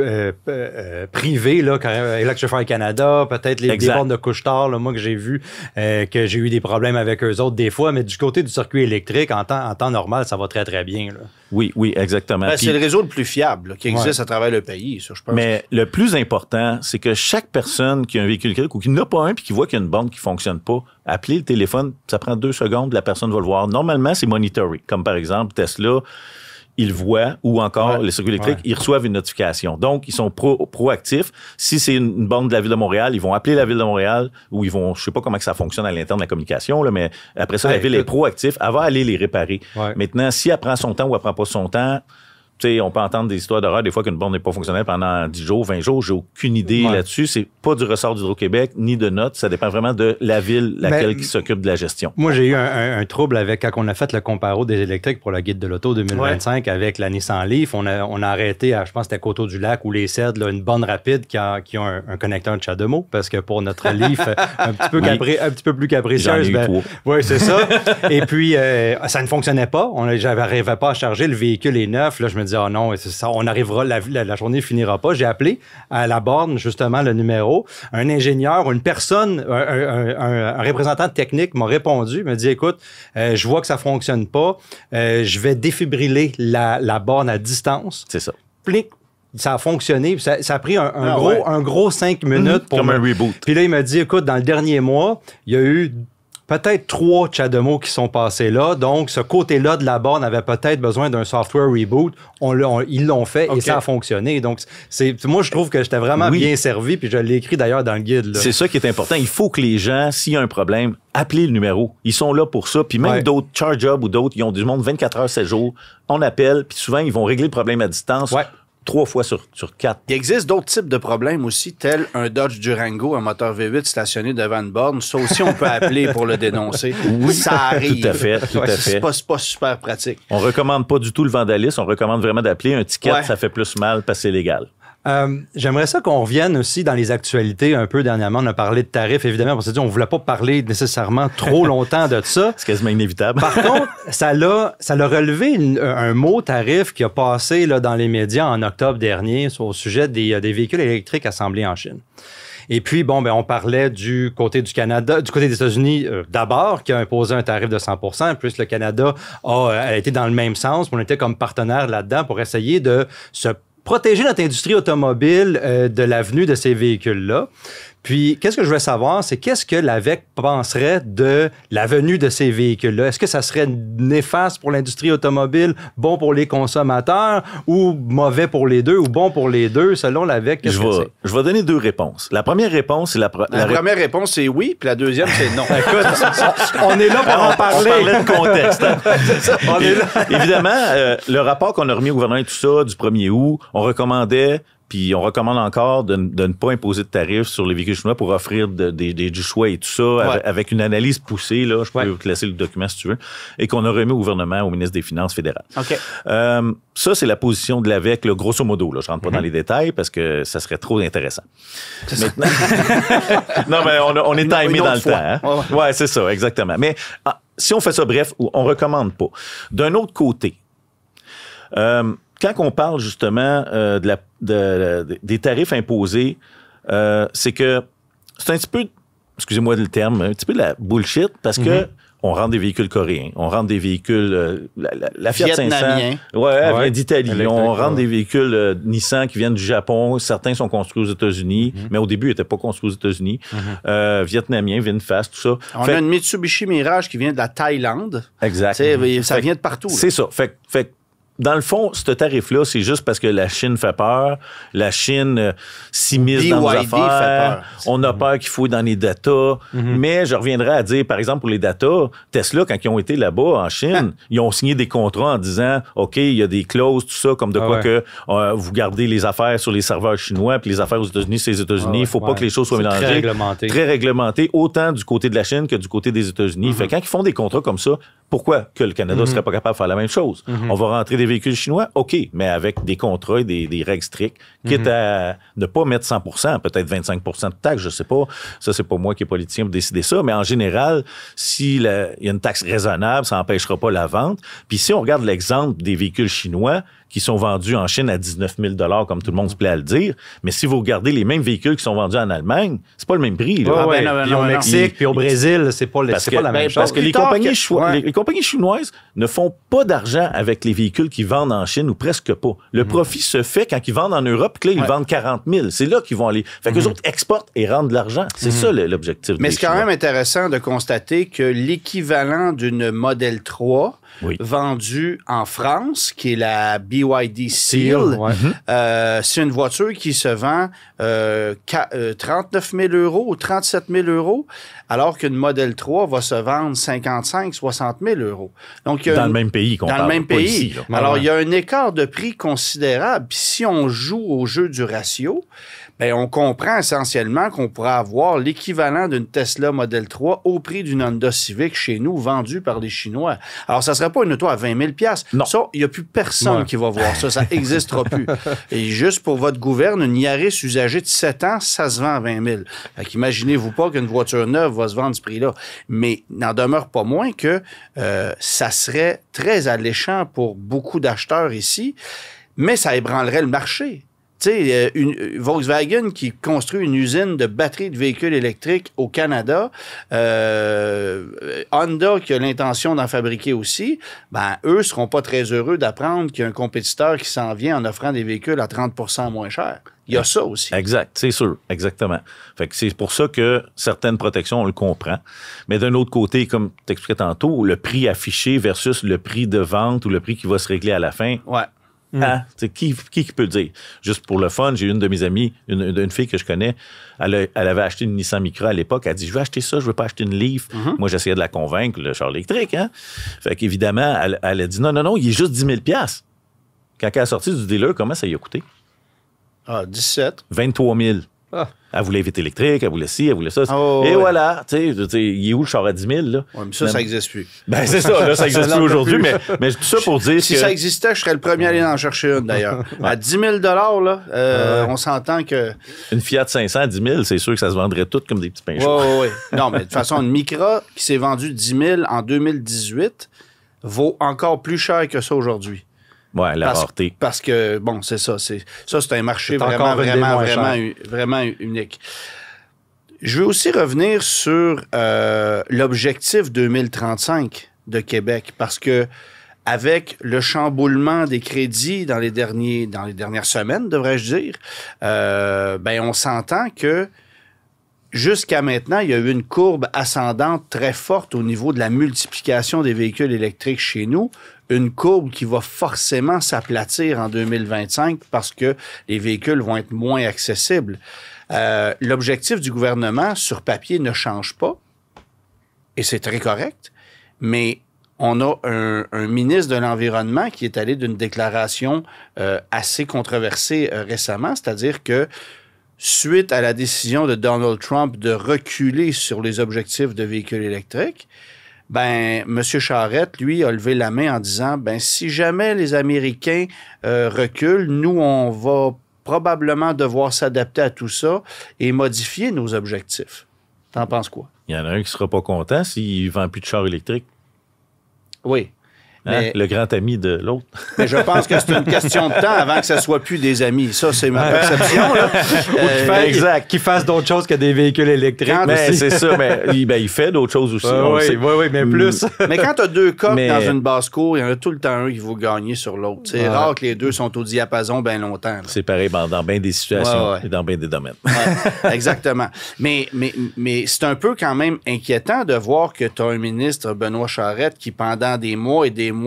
S3: privés, là, Electrify Canada, peut-être des bornes de couche-tard, là, moi, que j'ai vu, que j'ai eu des problèmes avec eux autres des fois, mais du côté du circuit électrique, en temps normal, ça va très, très bien. Là.
S5: Oui, exactement.
S2: C'est le réseau le plus fiable qui existe à travers le pays, ça, je pense.
S5: Mais le plus important, c'est que chaque personne qui a un véhicule électrique ou qui n'a pas un puis qui voit qu'il y a une borne qui fonctionne pas, appelez le téléphone, ça prend 2 secondes, la personne va le voir. Normalement, c'est monitoring. Comme par exemple, Tesla, ils voient, ou encore les circuits électriques, ils reçoivent une notification. Donc, ils sont proactifs. Si c'est une borne de la Ville de Montréal, ils vont appeler la Ville de Montréal ou ils vont, je sais pas comment que ça fonctionne à l'interne de la communication, là, mais après ça, la Ville est proactive. Elle va aller les réparer. Maintenant, si elle prend son temps ou elle prend pas son temps, on peut entendre des histoires d'horreur, des fois qu'une borne n'est pas fonctionnelle pendant 10 jours, 20 jours. J'ai aucune idée là-dessus. C'est pas du ressort d'Hydro-Québec, ni de notre. Ça dépend vraiment de la ville, qui s'occupe de la gestion.
S3: Moi, j'ai eu un trouble avec quand on a fait le comparo des électriques pour le guide de l'auto 2025 avec la Nissan Leaf. On a arrêté à, je pense, c'était Coteau-du-Lac ou les Cèdres, là, une borne rapide qui a un connecteur de Chademeau, parce que pour notre Leaf, un petit peu plus capricieuse. Oui, c'est ça. Et puis, ça ne fonctionnait pas. J'arrivais pas à charger. Le véhicule est neuf. Là, je me dis, oh non, ça, on arrivera, la journée finira pas. J'ai appelé à la borne, justement, le numéro. Un ingénieur, une personne, un représentant technique m'a répondu, m'a dit, écoute, je vois que ça fonctionne pas. Je vais défibriller la borne à distance.
S5: C'est ça.
S3: Plic, ça a fonctionné. Ça a pris un gros 5 minutes.
S5: Comme un reboot.
S3: Puis là, il m'a dit, écoute, dans le dernier mois, il y a eu peut-être 3 Chademeaux qui sont passés là. Donc, ce côté-là de la borne avait peut-être besoin d'un software reboot. Ils l'ont fait et ça a fonctionné. Donc, moi, je trouve que j'étais vraiment bien servi. Puis je l'ai écrit d'ailleurs dans le guide. Là.
S5: C'est ça qui est important. Il faut que les gens, s'il y a un problème, appelez le numéro. Ils sont là pour ça. Puis même d'autres, ChargeHub ou d'autres, ils ont du monde 24 heures, 7 jours. On appelle. Puis souvent, ils vont régler le problème à distance. 3 fois sur 4.
S2: Il existe d'autres types de problèmes aussi, tels un Dodge Durango, un moteur V8 stationné devant une borne. Ça aussi, on peut appeler pour le dénoncer. Oui, ça arrive.
S5: Tout à fait.
S2: C'est pas super pratique.
S5: On recommande pas du tout le vandalisme. On recommande vraiment d'appeler. Un ticket, ça fait plus mal parce que c'est légal.
S3: J'aimerais ça qu'on revienne aussi dans les actualités un peu dernièrement. On a parlé de tarifs, évidemment. On s'est dit on ne voulait pas parler nécessairement trop longtemps de ça.
S5: C'est quasiment inévitable.
S3: Par contre, ça l'a relevé un mot tarif qui a passé là, dans les médias en octobre dernier au sujet des véhicules électriques assemblés en Chine. Et puis, on parlait du côté du Canada, du côté des États-Unis d'abord, qui a imposé un tarif de 100%, puis le Canada a été dans le même sens. On était comme partenaire là-dedans pour essayer de se protéger notre industrie automobile de l'avenue de ces véhicules-là. Puis, qu'est-ce que je veux savoir, c'est qu'est-ce que l'AVEC penserait de la venue de ces véhicules-là? Est-ce que ça serait néfaste pour l'industrie automobile, bon pour les consommateurs, ou mauvais pour les deux, ou bon pour les deux, selon l'AVEC?
S5: Je vais donner 2 réponses. La première réponse, c'est
S2: la première réponse, c'est oui, puis la deuxième, c'est non.
S3: Écoute, on est là pour en parler.
S5: On parlait de contexte. On est là. Évidemment, le rapport qu'on a remis au gouvernement et tout ça, du 1er août, on recommandait... Puis on recommande encore de ne pas imposer de tarifs sur les véhicules chinois pour offrir du choix et tout ça, avec une analyse poussée. Là, je peux te laisser le document si tu veux, et qu'on a remis au gouvernement, au ministre des Finances fédéral.
S2: Okay.
S5: Ça, c'est la position de l'AVEC, là, grosso modo. Là, je rentre pas dans les détails parce que ça serait trop intéressant. Maintenant... non, mais on est timé dans le temps. Hein? Ouais, c'est ça, exactement. Mais si on fait ça bref, on recommande pas. D'un autre côté, quand on parle justement des tarifs imposés, c'est que c'est un petit peu, excusez-moi le terme, un petit peu de la bullshit parce que on rentre des véhicules coréens, on rentre des véhicules, la Fiat 500, elle vient d'Italie, on rentre des véhicules Nissan qui viennent du Japon, certains sont construits aux États-Unis, mais au début ils n'étaient pas construits aux États-Unis, vietnamiens, VinFast, tout ça.
S2: On a une Mitsubishi Mirage qui vient de la Thaïlande.
S5: Exact.
S2: Ça vient de partout.
S5: C'est ça. Fait dans le fond, ce tarif-là, c'est juste parce que la Chine fait peur. La Chine s'immisce dans nos affaires. On a peur qu'il fouille dans les datas. Mais je reviendrai à dire, par exemple, pour les datas, Tesla, quand ils ont été là-bas en Chine, ils ont signé des contrats en disant, OK, il y a des clauses, tout ça, comme de quoi que vous gardez les affaires sur les serveurs chinois, puis les affaires aux États-Unis, c'est les États-Nis. Il faut pas que les choses soient mélangées.
S3: Très réglementé.
S5: Très réglementé, autant du côté de la Chine que du côté des États-Unis. Fait quand ils font des contrats comme ça, pourquoi que le Canada serait pas capable de faire la même chose? On va rentrer des véhicules chinois, OK, mais avec des contrats et des règles strictes, quitte à ne pas mettre 100%, peut-être 25% de taxes, je sais pas. Ça, c'est pas moi qui est politicien pour décider ça, mais en général, s'il y a une taxe raisonnable, ça n'empêchera pas la vente. Puis si on regarde l'exemple des véhicules chinois qui sont vendus en Chine à 19 000 comme tout le monde se plaît à le dire, mais si vous regardez les mêmes véhicules qui sont vendus en Allemagne, c'est pas le même prix. Là.
S3: Puis au Mexique, puis au Brésil, c'est pas la même chose.
S5: Parce que les compagnies chinoises ne font pas d'argent avec les véhicules qu'ils vendent en Chine ou presque pas. Le profit se fait quand ils vendent en Europe, que là, ils vendent 40 000. C'est là qu'ils vont aller. Fait qu'eux autres exportent et rendent de l'argent. C'est ça l'objectif.
S2: Mais c'est quand même intéressant de constater que l'équivalent d'une Model 3 vendue en France, qui est la BYD Seal. C'est une voiture qui se vend 39 000 € ou 37 000 €, alors qu'une Model 3 va se vendre 55 60 000 €. Donc,
S5: dans le même pays qu'on parle.
S2: Dans le même pays.
S5: Ici,
S2: alors, il y a un écart de prix considérable. Puis si on joue au jeu du ratio, ben on comprend essentiellement qu'on pourrait avoir l'équivalent d'une Tesla Model 3 au prix d'une Honda Civic chez nous, vendue par des Chinois. Alors, ça ne serait pas une auto à 20 000 $.
S5: Non.
S2: Ça, il n'y a plus personne qui va voir ça. Ça n'existera plus. Et juste pour votre gouverne, une Yaris usagée de 7 ans, ça se vend à 20 000. Fait qu'imaginez-vous pas qu'une voiture neuve va se vendre ce prix-là. Mais n'en demeure pas moins que ça serait très alléchant pour beaucoup d'acheteurs ici, mais ça ébranlerait le marché. Tu sais, Volkswagen qui construit une usine de batteries de véhicules électriques au Canada, Honda qui a l'intention d'en fabriquer aussi, ben eux seront pas très heureux d'apprendre qu'il y a un compétiteur qui s'en vient en offrant des véhicules à 30 % moins cher. Il y a ça aussi.
S5: Exact, c'est sûr, exactement. Fait que c'est pour ça que certaines protections, on le comprend. Mais d'un autre côté, comme tu expliquais tantôt, le prix affiché versus le prix de vente ou le prix qui va se régler à la fin.
S2: Ouais.
S5: Hein? Qui peut le dire? Juste pour le fun, j'ai une de mes amies, une fille que je connais, elle avait acheté une Nissan Micra à l'époque. Elle dit, je veux acheter ça, je veux pas acheter une Leaf. Moi, j'essayais de la convaincre, le char électrique. Hein? Fait qu'évidemment, elle a dit, non, il est juste 10 000 $. Quand elle est sortie du dealer, comment ça y a coûté?
S2: 17.
S5: 23 000.
S3: Ah.
S5: Elle voulait vite électrique, elle voulait ci, elle voulait ça. Et voilà, tu sais, il est où le char à 10 000, là?
S2: Ouais, mais ça n'existe plus.
S5: Ben, c'est ça, là, ça n'existe plus aujourd'hui, mais tout ça pour dire
S2: si
S5: que...
S2: ça existait, je serais le premier à aller en chercher une, d'ailleurs. À 10 000 $, là, on s'entend que...
S5: Une Fiat 500 à 10 000, c'est sûr que ça se vendrait tout comme des petits pains chauds.
S2: Oui. Non, mais de toute façon, une Micra qui s'est vendue 10 000 en 2018 vaut encore plus cher que ça aujourd'hui.
S5: Ouais, la rareté.
S2: Parce que, bon, c'est ça. C'est un marché vraiment unique. Je veux aussi revenir sur l'objectif 2035 de Québec, parce que avec le chamboulement des crédits dans les dernières semaines, devrais-je dire, on s'entend que jusqu'à maintenant, il y a eu une courbe ascendante très forte au niveau de la multiplication des véhicules électriques chez nous. Une courbe qui va forcément s'aplatir en 2025 parce que les véhicules vont être moins accessibles. L'objectif du gouvernement, sur papier, ne change pas, et c'est très correct, mais on a un ministre de l'Environnement qui est allé d'une déclaration assez controversée récemment, c'est-à-dire que suite à la décision de Donald Trump de reculer sur les objectifs de véhicules électriques, M. Charette, lui, a levé la main en disant, si jamais les Américains reculent, nous, on va probablement devoir s'adapter à tout ça et modifier nos objectifs. T'en penses quoi?
S5: Il y en a un qui sera pas content s'il ne vend plus de chars électriques.
S2: Oui.
S5: Hein? Le grand ami de l'autre.
S2: Mais je pense que c'est une question de temps avant que ça soit plus des amis. Ça, c'est ma perception.
S3: Exact. Qu'il fasse d'autres choses que des véhicules électriques.
S5: Mais c'est ça. Mais il fait d'autres choses aussi.
S3: Oui, mais plus.
S2: Mais quand tu as deux coques dans une basse-cour, il y en a tout le temps un qui va gagner sur l'autre. C'est rare que les deux sont au diapason bien longtemps. Là.
S5: C'est pareil dans bien des situations et dans bien des domaines.
S2: Exactement. Mais c'est un peu quand même inquiétant de voir que tu as un ministre, Benoît Charette, qui pendant des mois et des mois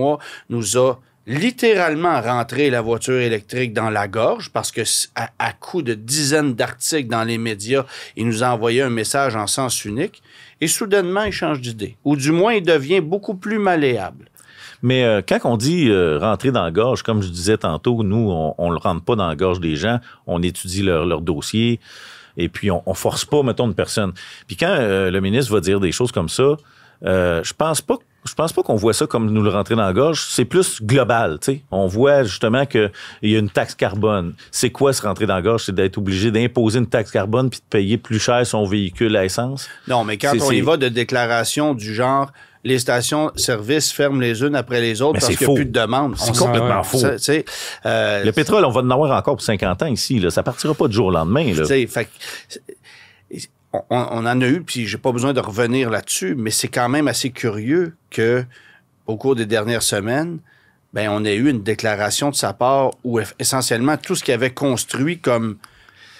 S2: nous a littéralement rentré la voiture électrique dans la gorge parce que à coup de dizaines d'articles dans les médias, il nous a envoyé un message en sens unique et soudainement, il change d'idée. Ou du moins, il devient beaucoup plus malléable.
S5: Mais quand on dit rentrer dans la gorge, comme je disais tantôt, nous, on ne le rentre pas dans la gorge des gens, on étudie leur dossier et puis on force pas, mettons, une personne. Puis quand le ministre va dire des choses comme ça, je pense pas qu'on voit ça comme nous le rentrer dans la gorge. C'est plus global, tu sais. On voit justement qu'il y a une taxe carbone. C'est quoi se rentrer dans la gorge? C'est d'être obligé d'imposer une taxe carbone puis de payer plus cher son véhicule à essence? Non,
S2: mais quand on y va de déclarations du genre les stations-service ferment les unes après les autres parce qu'il n'y a plus de demande.
S5: C'est complètement faux. Le pétrole, on va en avoir encore pour 50 ans ici. Là. Ça partira pas du jour au lendemain. Là.
S2: On en a eu, puis j'ai pas besoin de revenir là-dessus, mais c'est quand même assez curieux que, au cours des dernières semaines, on a eu une déclaration de sa part où essentiellement tout ce qu'il avait construit comme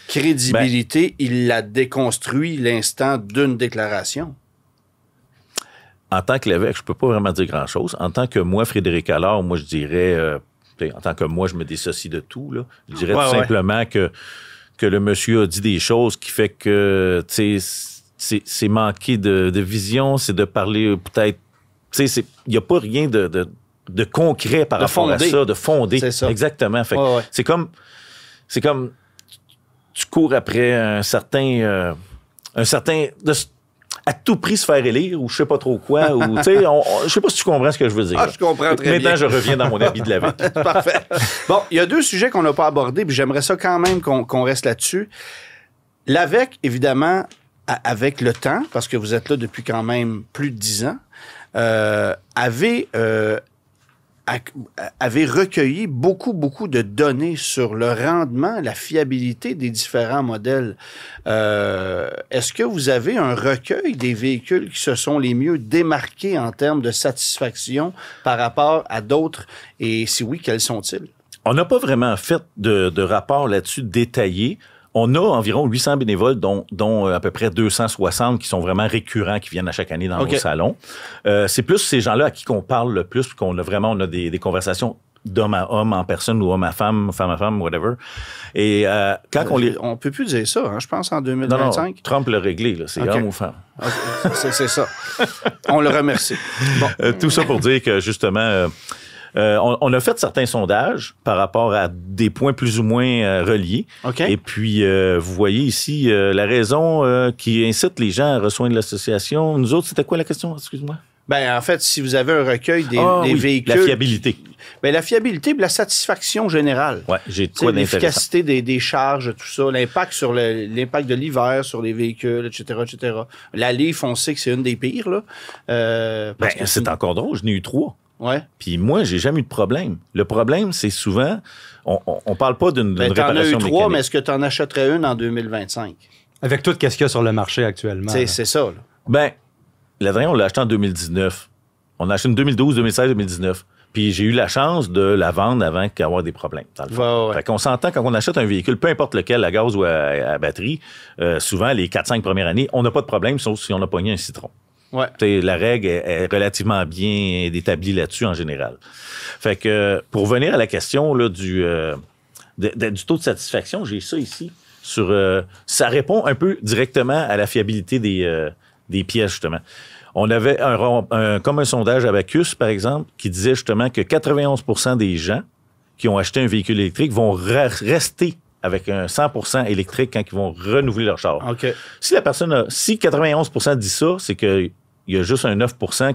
S2: crédibilité, il l'a déconstruit l'instant d'une déclaration.
S5: En tant que l'évêque, je peux pas vraiment dire grand-chose. En tant que moi, Frédéric Allard, moi je dirais en tant que moi, je me dissocie de tout, là. Je dirais tout simplement que le monsieur a dit des choses qui fait que, tu sais, c'est manquer de vision, c'est de parler peut-être... Tu sais, il n'y a pas rien de concret par rapport à ça, de fondé.
S2: C'est ça.
S5: Exactement. Fait c'est comme tu cours après un certain à tout prix se faire élire ou je sais pas trop quoi, ou tu sais, je sais pas si tu comprends ce que je veux dire.
S2: Ah, je comprends très bien.
S5: Maintenant, je reviens dans mon habit de la veille.
S2: Parfait. Bon, il y a 2 sujets qu'on n'a pas abordés, puis j'aimerais ça quand même qu'on reste là-dessus. L'AVEQ, évidemment, avec le temps, parce que vous êtes là depuis quand même plus de 10 ans, avait recueilli beaucoup de données sur le rendement, la fiabilité des différents modèles. Est-ce que vous avez un recueil des véhicules qui se sont les mieux démarqués en termes de satisfaction par rapport à d'autres? Et si oui, quels sont-ils?
S5: On n'a pas vraiment fait de rapport là-dessus détaillé. On a environ 800 bénévoles, dont à peu près 260 qui sont vraiment récurrents, qui viennent à chaque année dans nos salons. C'est plus ces gens-là à qui qu'on parle le plus, qu'on a vraiment des conversations d'homme à homme en personne ou homme à femme, whatever. Et quand
S2: on peut plus dire ça, hein, je pense, en 2025.
S5: Non, Trump l'a réglé, là. C'est homme ou femme.
S2: C'est ça. On le remercie. Bon.
S5: Tout ça pour dire que, justement... on a fait certains sondages par rapport à des points plus ou moins reliés. Et puis, vous voyez ici la raison qui incite les gens à rejoindre l'association. Nous autres, c'était quoi la question? Excuse-moi.
S2: Ben, en fait, si vous avez un recueil des véhicules...
S5: La fiabilité.
S2: Ben, la fiabilité et la satisfaction générale.
S5: Oui, j'ai de quoi d'intéressant.
S2: L'efficacité des charges, tout ça, l'impact de l'hiver sur les véhicules, etc., etc. La Leaf, on sait que c'est une des pires, là.
S5: C'est encore drôle, je n'ai eu 3.
S2: Ouais.
S5: Puis moi, j'ai jamais eu de problème. Le problème, c'est souvent, on parle pas d'une réparation mécanique.
S2: T'en as eu 3, mais est-ce que tu en achèterais une en 2025?
S3: Avec tout ce qu'il y a sur le marché actuellement.
S2: C'est ça, là.
S5: Ben, l'Adrien, on l'a acheté en 2019. On a acheté en 2012, 2016, 2019. Puis j'ai eu la chance de la vendre avant qu'il y ait des problèmes. Dans le fond. Fait qu'on s'entend quand on achète un véhicule, peu importe lequel, à gaz ou à batterie, souvent, les 4-5 premières années, on n'a pas de problème, sauf si on a pogné un citron. La règle est relativement bien établie là-dessus en général. Fait que pour venir à la question là, du taux de satisfaction, j'ai ça ici. Ça répond un peu directement à la fiabilité des pièces, justement. On avait comme un sondage Abacus, par exemple, qui disait justement que 91% des gens qui ont acheté un véhicule électrique vont rester avec un 100% électrique quand ils vont renouveler leur char. Si 91% dit ça, c'est qu'il y a juste un 9%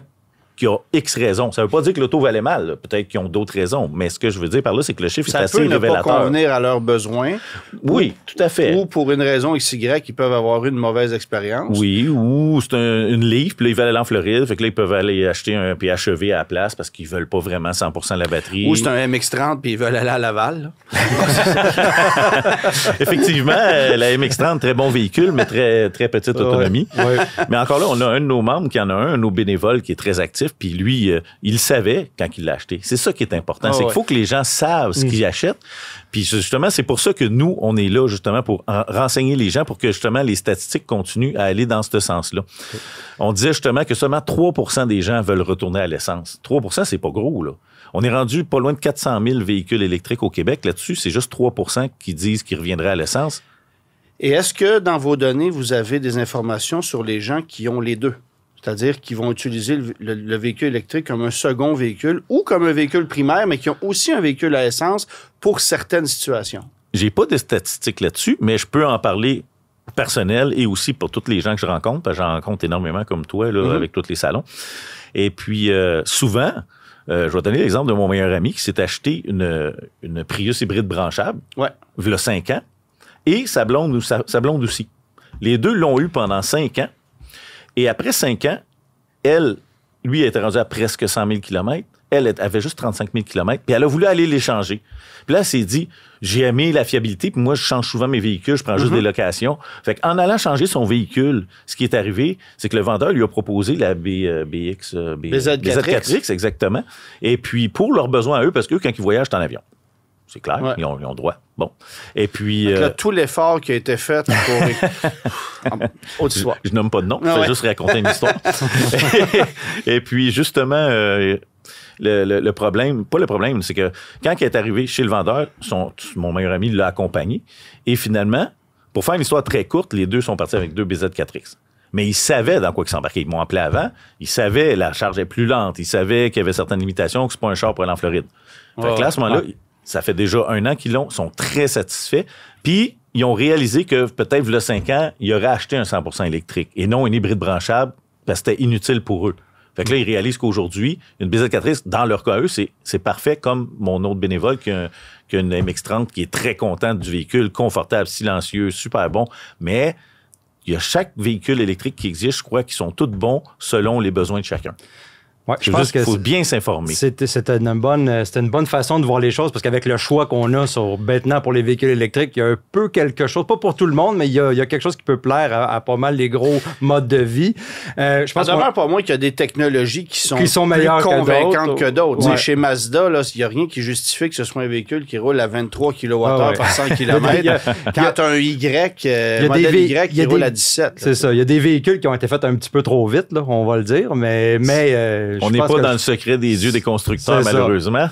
S5: qui a X raisons. Ça ne veut pas dire que l'auto valait mal. Là. Peut-être qu'ils ont d'autres raisons. Mais ce que je veux dire par là, c'est que le chiffre est assez révélateur.
S2: Ça peut ne pas convenir à leurs besoins.
S5: Oui, tout à fait.
S2: Ou pour une raison XY, ils peuvent avoir eu une mauvaise expérience.
S5: Oui, ou c'est une Leaf, puis là, ils veulent aller en Floride. Fait que là, ils peuvent aller acheter un PHEV à la place parce qu'ils veulent pas vraiment 100% la batterie.
S2: Ou c'est un MX-30, puis ils veulent aller à Laval.
S5: Effectivement, la MX-30, très bon véhicule, mais très, très petite autonomie. Mais encore là, on a un de nos membres qui en a un de nos bénévoles qui est très actif. Puis lui, il le savait quand il l'a acheté. C'est ça qui est important. C'est qu'il faut que les gens savent ce qu'ils achètent. Puis justement, c'est pour ça que nous, on est là justement pour renseigner les gens pour que justement les statistiques continuent à aller dans ce sens-là. On disait justement que seulement 3% des gens veulent retourner à l'essence. 3%, c'est pas gros, là. On est rendu pas loin de 400 000 véhicules électriques au Québec. Là-dessus, c'est juste 3% qui disent qu'ils reviendraient à l'essence.
S2: Et est-ce que dans vos données, vous avez des informations sur les gens qui ont les deux? C'est-à-dire qu'ils vont utiliser le véhicule électrique comme un second véhicule ou comme un véhicule primaire, mais qui ont aussi un véhicule à essence pour certaines situations.
S5: J'ai pas de statistiques là-dessus, mais je peux en parler personnel et aussi pour tous les gens que je rencontre, parce que j'en rencontre énormément comme toi, là, avec tous les salons. Et puis, souvent, je vais donner l'exemple de mon meilleur ami qui s'est acheté une Prius hybride branchable, il y a 5 ans, et sa blonde aussi. Les deux l'ont eu pendant 5 ans. Et après 5 ans, lui, elle était rendue à presque 100 000 km. Elle avait juste 35 000 km. Puis elle a voulu aller l'échanger. Puis là, elle s'est dit, j'ai aimé la fiabilité. Puis moi, je change souvent mes véhicules. Je prends juste des locations. Fait qu'en allant changer son véhicule, ce qui est arrivé, c'est que le vendeur lui a proposé la BZ4X, exactement. Et puis, pour leurs besoins à eux, parce qu'eux, quand ils voyagent, c'est en avion. C'est clair, ils ont droit. Bon. Et puis.
S2: Là, tout l'effort qui a été fait pour. Autre histoire.
S5: Je nomme pas de nom, je vais juste raconter une histoire. Et puis, justement, le problème, pas le problème, c'est que quand il est arrivé chez le vendeur, mon meilleur ami l'a accompagné. Et finalement, pour faire une histoire très courte, les deux sont partis avec 2 BZ4X. Mais ils savaient dans quoi ils s'embarquaient. Ils m'ont appelé avant. Ils savaient la charge est plus lente. Ils savaient qu'il y avait certaines limitations, que c'est pas un char pour aller en Floride. Fait que là, à ce moment-là, ça fait déjà 1 an qu'ils l'ont, sont très satisfaits. Puis, ils ont réalisé que peut-être, il y a 5 ans, ils auraient acheté un 100% électrique et non un hybride branchable parce que c'était inutile pour eux. Fait que là, ils réalisent qu'aujourd'hui, une BZ4X, dans leur cas, eux, c'est parfait comme mon autre bénévole qui a une MX-30 qui est très contente du véhicule, confortable, silencieux, super bon. Mais il y a chaque véhicule électrique qui existe, je crois, qui sont tous bons selon les besoins de chacun.
S3: Ouais, je pense qu'il
S5: faut bien s'informer.
S3: C'était une bonne façon de voir les choses parce qu'avec le choix qu'on a maintenant pour les véhicules électriques, il y a un peu quelque chose, pas pour tout le monde, mais il y a quelque chose qui peut plaire à pas mal les gros modes de vie.
S2: Je pense pour moi qu'il y a des technologies qui sont
S3: meilleures
S2: plus convaincantes que d'autres.
S3: Ouais.
S2: Chez Mazda, il n'y a rien qui justifie que ce soit un véhicule qui roule à 23 kWh par 100 km. Quand tu as un modèle Y qui roule à 17.
S3: C'est ça. Il y a des véhicules qui ont été faits un petit peu trop vite, là, on va le dire, mais
S5: on n'est pas dans le secret des yeux des constructeurs, malheureusement.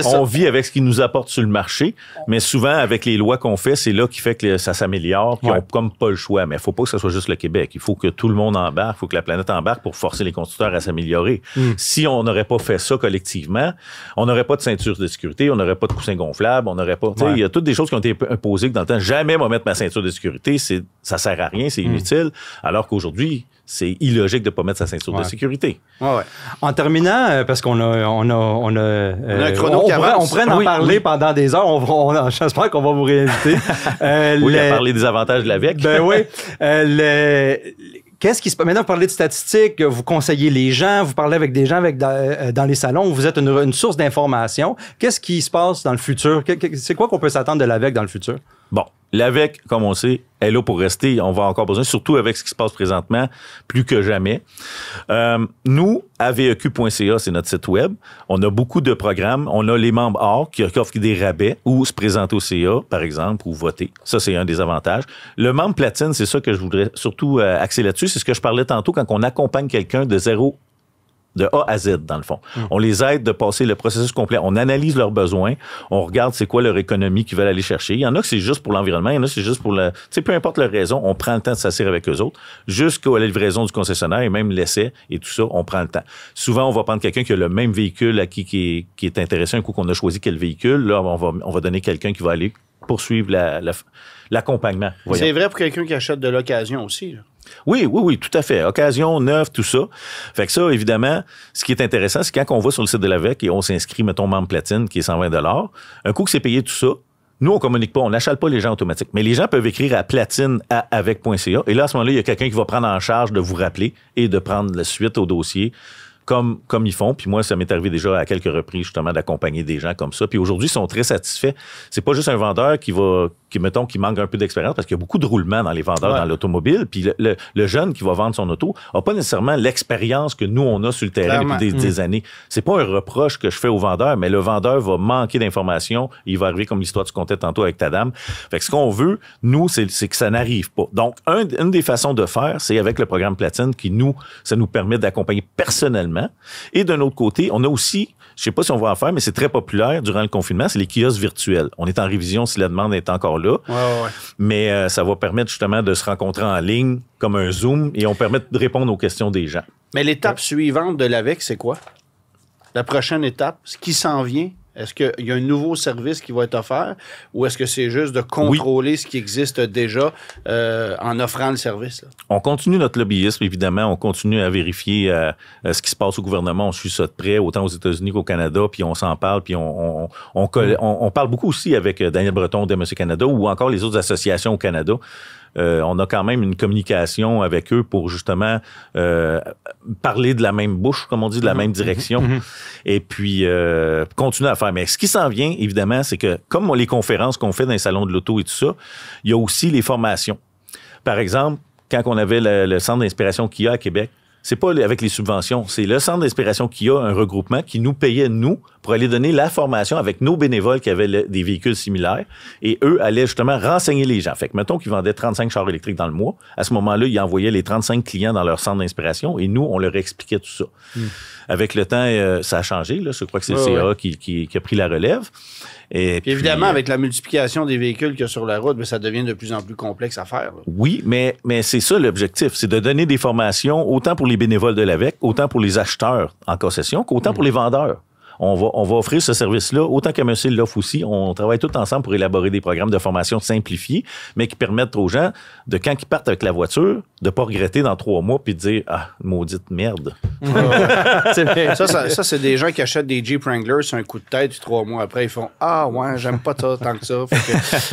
S5: On vit avec ce qu'ils nous apportent sur le marché, mais souvent, avec les lois qu'on fait, c'est là qui fait que ça s'améliore, puis on n'a comme pas le choix. Mais il ne faut pas que ce soit juste le Québec. Il faut que tout le monde embarque, il faut que la planète embarque pour forcer les constructeurs à s'améliorer. Si on n'aurait pas fait ça collectivement, on n'aurait pas de ceinture de sécurité, on n'aurait pas de coussin gonflable, on n'aurait pas... Il y a toutes des choses qui ont été imposées que dans le temps, jamais moi mettre ma ceinture de sécurité, ça sert à rien, c'est inutile, alors qu'aujourd'hui, c'est illogique de ne pas mettre sa ceinture de sécurité.
S3: En terminant, parce qu'on a
S2: un chrono qui avance.
S3: On pourrait en parler pendant des heures. J'espère qu'on va vous réinviter.
S5: À parler des avantages de l'AVEC.
S3: Ben oui. Qu'est-ce qui se passe? Maintenant, vous parlez de statistiques, vous conseillez les gens, vous parlez avec des gens dans les salons, vous êtes une source d'information. Qu'est-ce qui se passe dans le futur? C'est quoi qu'on peut s'attendre de l'AVEC dans le futur?
S5: Bon, l'AVEC, comme on sait, est là pour rester. On va encore besoin, surtout avec ce qui se passe présentement, plus que jamais. Nous, aveq.ca, c'est notre site web. On a beaucoup de programmes. On a les membres or qui offrent des rabais ou se présenter au CA, par exemple, ou voter. Ça, c'est un des avantages. Le membre platine, c'est ça que je voudrais surtout axer là-dessus. C'est ce que je parlais tantôt quand on accompagne quelqu'un de A à Z, dans le fond. On les aide de passer le processus complet. On analyse leurs besoins. On regarde c'est quoi leur économie qu'ils veulent aller chercher. Il y en a que c'est juste pour l'environnement. Il y en a que c'est juste pour tu sais, peu importe leur raison, on prend le temps de s'asseoir avec eux autres jusqu'à la livraison du concessionnaire et même l'essai et tout ça, on prend le temps. Souvent, on va prendre quelqu'un qui a le même véhicule à qui est intéressé. Un coup qu'on a choisi quel véhicule, là, on va donner quelqu'un qui va aller poursuivre l'accompagnement.
S2: C'est vrai pour quelqu'un qui achète de l'occasion aussi, là.
S5: Oui, tout à fait. Occasion, neuf, tout ça. Fait que ça, évidemment, ce qui est intéressant, c'est quand on va sur le site de l'AVEC et on s'inscrit, mettons, membre platine, qui est 120 $, un coup que c'est payé tout ça, nous, on communique pas, on n'achète pas les gens automatiques. Mais les gens peuvent écrire à platine@avec.ca et là, à ce moment-là, il y a quelqu'un qui va prendre en charge de vous rappeler et de prendre la suite au dossier comme ils font. Puis moi, ça m'est arrivé déjà à quelques reprises, justement, d'accompagner des gens comme ça. Puis aujourd'hui, ils sont très satisfaits. C'est pas juste un vendeur qui manque un peu d'expérience parce qu'il y a beaucoup de roulement dans les vendeurs dans l'automobile. Puis le jeune qui va vendre son auto n'a pas nécessairement l'expérience que nous, on a sur le terrain depuis des années. C'est pas un reproche que je fais au vendeur, mais le vendeur va manquer d'informations. Il va arriver comme l'histoire que tu contais tantôt avec ta dame. Fait que ce qu'on veut, nous, c'est que ça n'arrive pas. Donc, une des façons de faire, c'est avec le programme Platine ça nous permet d'accompagner personnellement. Et d'un autre côté, on a aussi, je sais pas si on va en faire, mais c'est très populaire durant le confinement, c'est les kiosques virtuels. On est en révision si la demande est encore là. Mais ça va permettre justement de se rencontrer en ligne comme un Zoom et on permet de répondre aux questions des gens.
S2: Mais l'étape suivante de l'AVEC, c'est quoi? La prochaine étape, ce qui s'en vient? Est-ce qu'il y a un nouveau service qui va être offert ou est-ce que c'est juste de contrôler ce qui existe déjà en offrant le service? Là?
S5: On continue notre lobbyisme, évidemment. On continue à vérifier ce qui se passe au gouvernement. On suit ça de près, autant aux États-Unis qu'au Canada, puis on s'en parle, puis on parle beaucoup aussi avec Daniel Breton de Monsieur Canada ou encore les autres associations au Canada. On a quand même une communication avec eux pour justement parler de la même bouche, comme on dit, de la même direction. Et puis, continuer à faire. Mais ce qui s'en vient, évidemment, c'est que comme les conférences qu'on fait dans les salons de l'auto et tout ça, il y a aussi les formations. Par exemple, quand on avait le centre d'inspiration qu'il y a à Québec, c'est pas avec les subventions, c'est le centre d'inspiration qui a un regroupement qui nous payait, nous, pour aller donner la formation avec nos bénévoles qui avaient des véhicules similaires. Et eux allaient justement renseigner les gens. Fait que, mettons qu'ils vendaient 35 chars électriques dans le mois. À ce moment-là, ils envoyaient les 35 clients dans leur centre d'inspiration et nous, on leur expliquait tout ça. Avec le temps, ça a changé. Là. Je crois que c'est le CA qui a pris la relève. Et puis,
S2: évidemment, avec la multiplication des véhicules qu'il y a sur la route, mais ça devient de plus en plus complexe à faire. Là.
S5: Oui, mais c'est ça l'objectif. C'est de donner des formations autant pour les bénévoles de l'AVEC, autant pour les acheteurs en concession, qu'autant pour les vendeurs. On va offrir ce service-là, autant qu'MEC l'offre aussi. On travaille tous ensemble pour élaborer des programmes de formation simplifiés, mais qui permettent aux gens, de quand ils partent avec la voiture, de ne pas regretter dans 3 mois puis de dire « Ah, maudite merde! »
S2: Ça, c'est des gens qui achètent des Jeep Wrangler sur un coup de tête, puis 3 mois après, ils font « Ah, ouais, j'aime pas ça tant que ça. »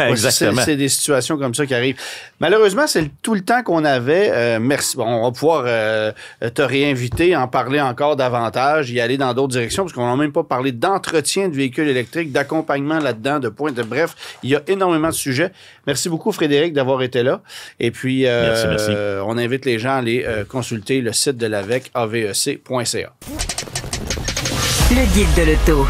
S5: Exactement.
S2: C'est des situations comme ça qui arrivent. Malheureusement, c'est tout le temps qu'on avait. Merci. Bon, on va pouvoir te réinviter, en parler encore davantage, y aller dans d'autres directions, parce qu'on n'a même pas parlé d'entretien de véhicules électriques, d'accompagnement là-dedans, de pointe. Bref, il y a énormément de sujets. Merci beaucoup, Frédéric, d'avoir été là. Et puis,
S5: merci.
S2: On invite les gens à aller consulter le site de l'AVEC, avec.ca.
S1: Le guide de l'auto.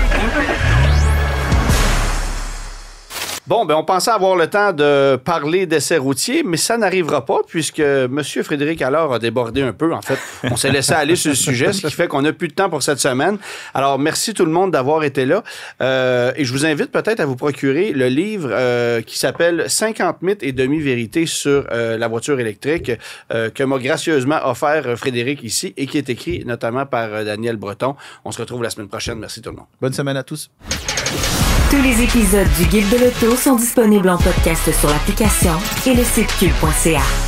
S2: Bon, ben on pensait avoir le temps de parler d'essais routiers, mais ça n'arrivera pas puisque M. Frédéric Allard a débordé un peu. En fait, on s'est laissé aller sur le sujet, ce qui fait qu'on n'a plus de temps pour cette semaine. Alors, merci tout le monde d'avoir été là. Et je vous invite peut-être à vous procurer le livre qui s'appelle « 50 mythes et demi-vérités sur la voiture électrique » que m'a gracieusement offert Frédéric ici et qui est écrit notamment par Daniel Breton. On se retrouve la semaine prochaine. Merci tout le monde.
S4: Bonne semaine à tous.
S1: Tous les épisodes du Guide de l'auto sont disponibles en podcast sur l'application et le site cube.ca.